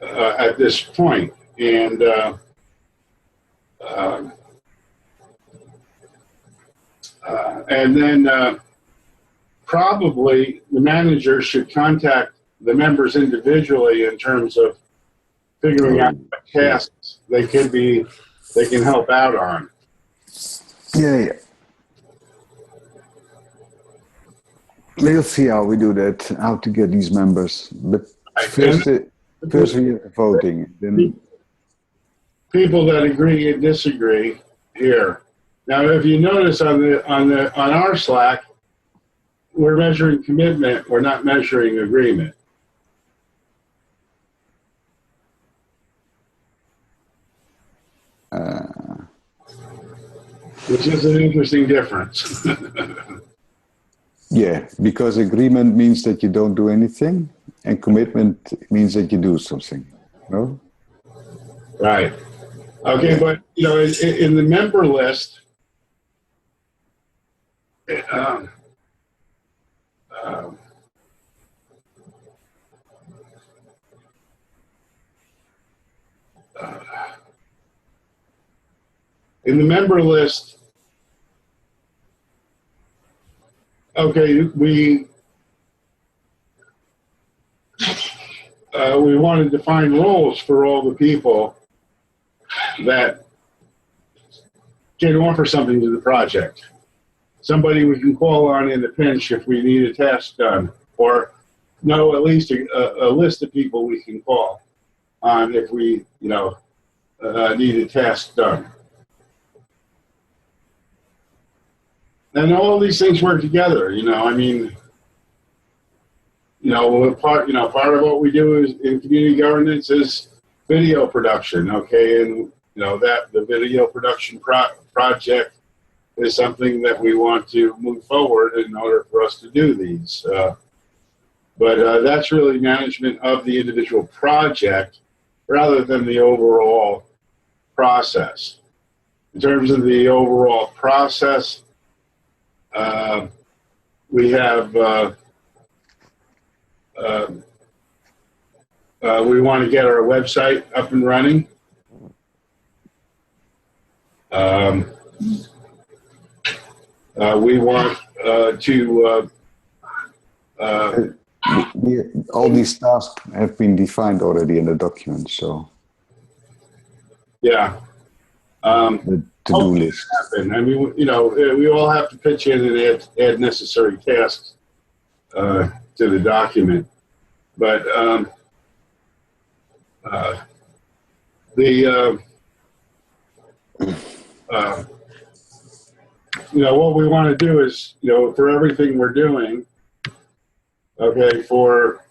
at this point. And then probably the manager should contact the members individually in terms of figuring out what tasks they can help out on. Yeah. We'll see how we do that, how to get these members. But first we have voting. Then People that agree and disagree here. Now, if you notice on our Slack, we're measuring commitment. We're not measuring agreement. Which is an interesting difference. yeah, because agreement means that you don't do anything, and commitment means that you do something. No? Right. Okay, but you know, in the member list, in the member list, okay, we want to define roles for all the people that can offer something to the project. Somebody we can call on in a pinch if we need a task done, or know at least a list of people we can call on if we, you know, need a task done. And all these things work together, you know. I mean, part of what we do is in community governance is video production, okay, and you know that the video production project is something that we want to move forward in order for us to do these. But that's really management of the individual project rather than the overall process. In terms of the overall process, we have we want to get our website up and running. We want to all these tasks have been defined already in the document, so yeah. the to-do list. Happen. I mean, you know, we all have to pitch in and add necessary tasks to the document. But you know, what we want to do is, you know, for everything we're doing, okay, for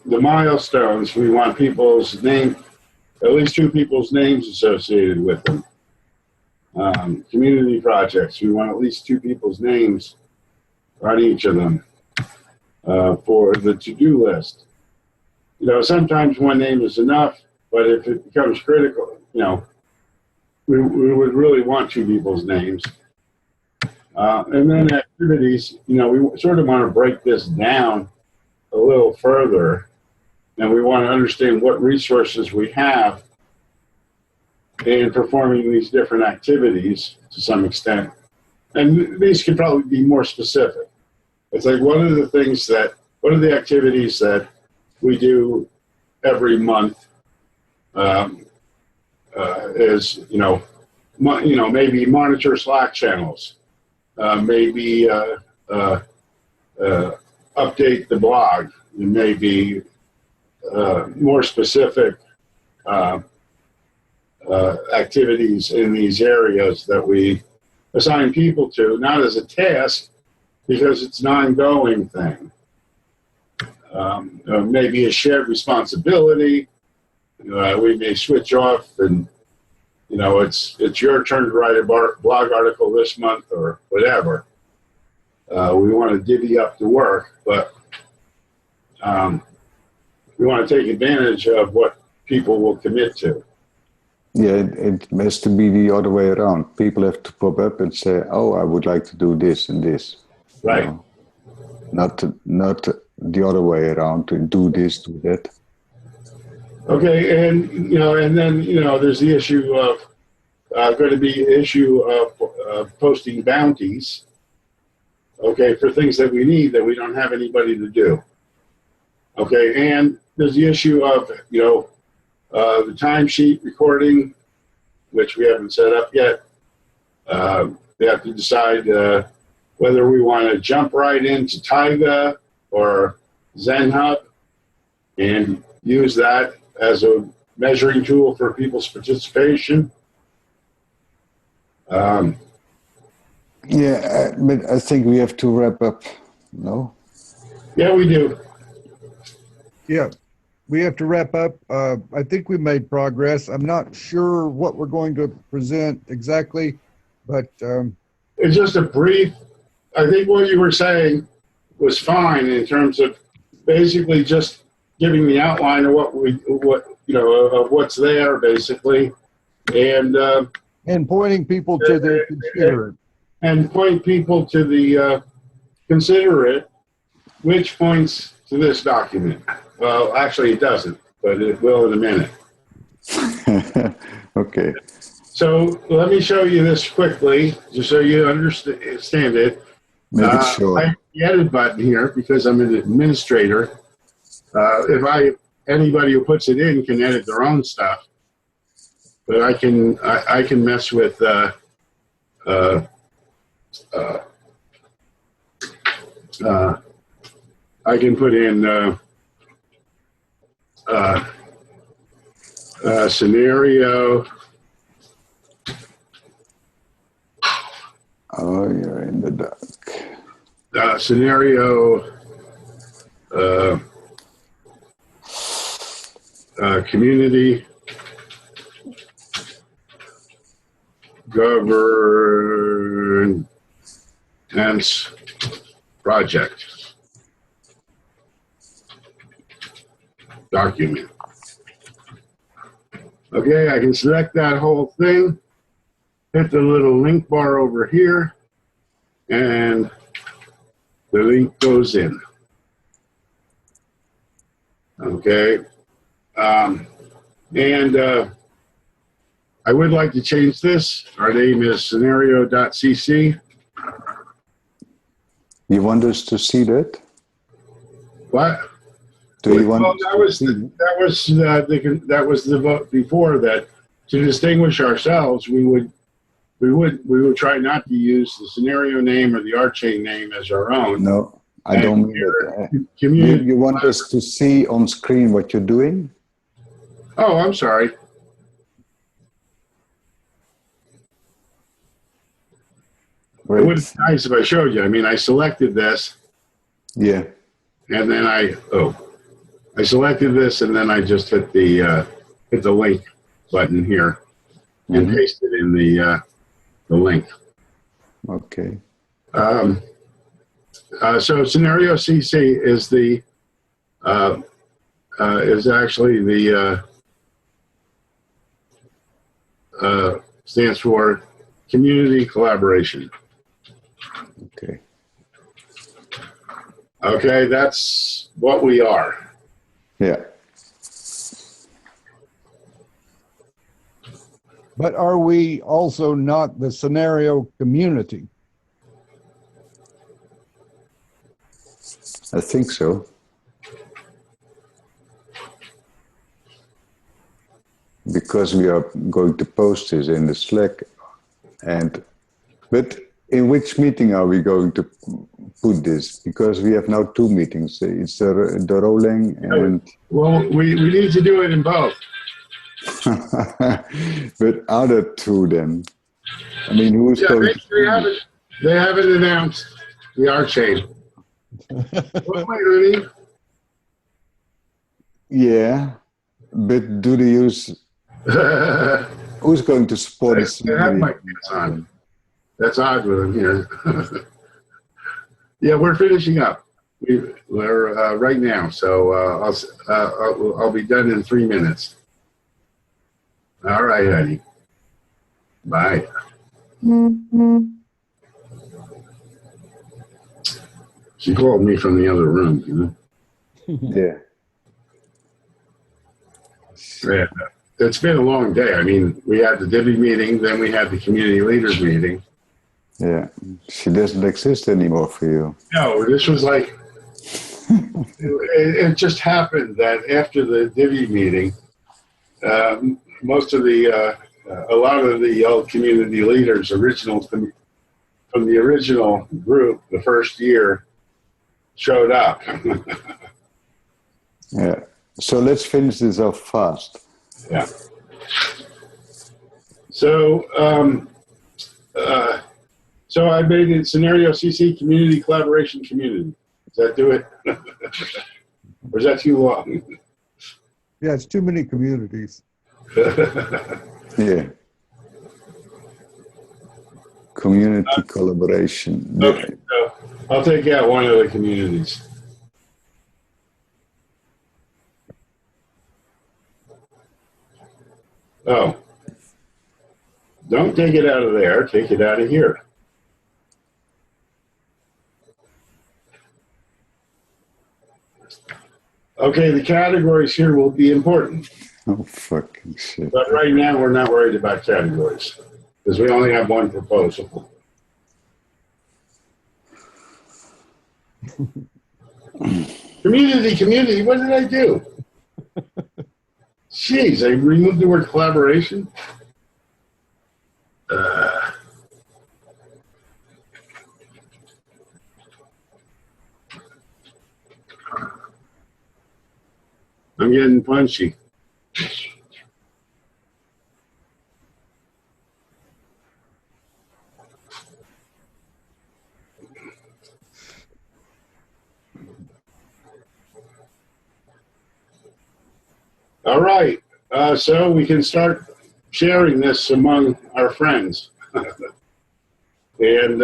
the milestones, we want people's name, at least 2 people's names associated with them. Community projects, we want at least 2 people's names on each of them. For the to-do list, you know, sometimes one name is enough, but if it becomes critical, you know, we would really want 2 people's names. And then activities, you know, we sort of want to break this down a little further, and we want to understand what resources we have in performing these different activities to some extent. And these could probably be more specific. It's like, what are the activities that we do every month is, you know, maybe monitor Slack channels, maybe update the blog, and maybe more specific activities in these areas that we assign people to, not as a task, because it's an ongoing thing. maybe a shared responsibility. We may switch off and, it's your turn to write a blog article this month or whatever. We want to divvy up the work, but we want to take advantage of what people will commit to. Yeah, it has to be the other way around. People have to pop up and say, "Oh, I would like to do this and this." Right. Not the other way around to do this, do that. Okay, and then there's the issue of going to be issue of posting bounties. Okay, for things that we need that we don't have anybody to do. Okay, and there's the issue of the timesheet recording, which we haven't set up yet. We have to decide whether we want to jump right into Tyga or ZenHub and use that as a measuring tool for people's participation. Yeah, but I think we have to wrap up. No? Yeah, we do. Yeah, we have to wrap up. I think we made progress. I'm not sure what we're going to present exactly, but It's just a brief. I think what you were saying was fine in terms of basically just giving the outline of of what's there basically, and pointing people to the consider it. and point people to the consider it, which points to this document. Well, actually, it doesn't, but it will in a minute. Okay. So let me show you this quickly, just so you understand it. Make it short. I have the edit button here because I'm an administrator. If anybody who puts it in can edit their own stuff, but I can mess with I can put in scenario. Oh, you're in the dark. Scenario community governance project document. Okay, I can select that whole thing, hit the little link bar over here, and the link goes in. Okay, I would like to change this. Our name is scenario.cc. You want us to see that? What? Do you want Well, us that to was see that was the vote before that. To distinguish ourselves, we would try not to use the scenario name or the ArtChain name as our own. No, I And don't mean that. Community. You want us to see on screen what you're doing? Oh, I'm sorry. It would be nice if I showed you. I mean, I selected this, Yeah. and then I selected this, and then I just hit the link button here and pasted in the link. Okay. So scenario CC is actually the stands for community collaboration. Okay. Okay, that's what we are. Yeah. But are we also not the scenario community? I think so. Because we are going to post this in the Slack, but in which meeting are we going to put this? Because we have now two meetings. It's the rolling and. Well, we need to do it in both. But are there two then? I mean, who's going to? They haven't announced the ArtChain. Wait, honey. Yeah, but do they use? I Who's going to support the have scenario? my pants on. That's odd with him here. Yeah, we're finishing up. We're right now, so I'll be done in 3 minutes. All right, honey. Bye. She called me from the other room, you know. Yeah. Yeah. It's been a long day. I mean, we had the Divvy meeting, then we had the community leaders meeting. Yeah. She doesn't exist anymore for you. No, this was like, it just happened that after the Divvy meeting, most of a lot of the old community leaders, from the original group, the first year, showed up. Yeah. So let's finish this off fast. Yeah. So, so I made it scenario CC community collaboration community. Does that do it? Or is that too long? Yeah, it's too many communities. Yeah. Community collaboration. Okay, so I'll take out one of the communities. Oh. Don't take it out of there, take it out of here. Okay, the categories here will be important, Oh, fucking shit. but right now we're not worried about categories because we only have one proposal. Community, what did I do? Jeez, I removed the word collaboration. I'm getting punchy. All right, so we can start sharing this among our friends. And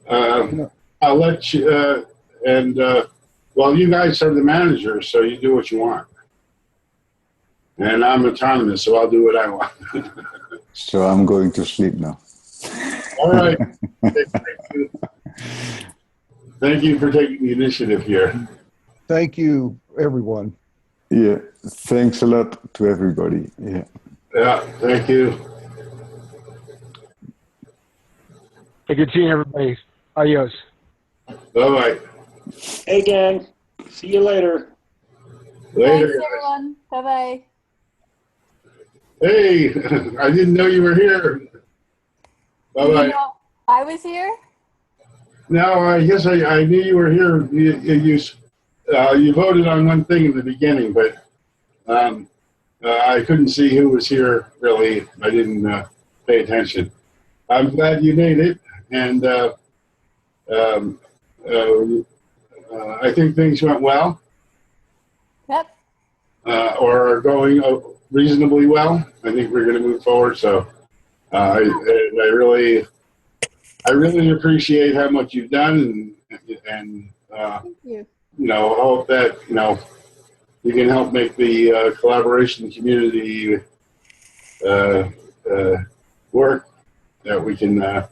I'll let you, well, you guys are the managers, so you do what you want. And I'm autonomous, so I'll do what I want. So I'm going to sleep now. All right. Thank you for taking the initiative here. Thank you, everyone. Yeah. Thanks a lot to everybody. Yeah. Yeah, thank you. Hey, good seeing everybody. Adios. Bye-bye. Hey, gang. See you later. Later. Thanks, everyone. Bye-bye. Hey, I didn't know you were here. Bye-bye. You know, I was here? No, I guess I knew you were here. You voted on one thing in the beginning, but I couldn't see who was here, really. I didn't pay attention. I'm glad you made it, and I think things went well. Yep. Or are going reasonably well. I think we're going to move forward. So I really appreciate how much you've done, and Thank you. hope that you can help make the collaboration community work. That we can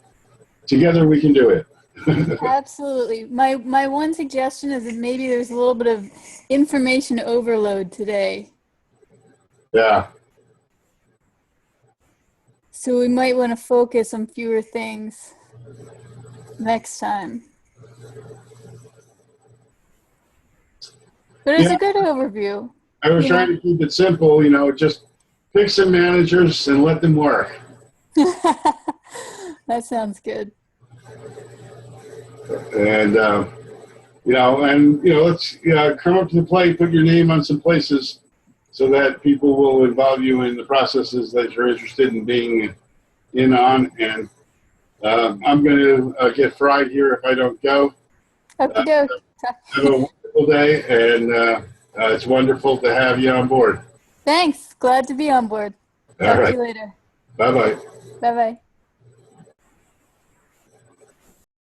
together we can do it. Absolutely. My one suggestion is that maybe there's a little bit of information overload today. Yeah. So we might want to focus on fewer things next time. But it's a good overview. I was trying to keep it simple, just pick some managers and let them work. That sounds good. And, let's come up to the plate, put your name on some places so that people will involve you in the processes that you're interested in being in on. And I'm going to get fried here if I don't go. Okey-doke. Have a wonderful day, and It's wonderful to have you on board. Thanks. Glad to be on board. All Talk to right. you later. Bye-bye. Bye bye.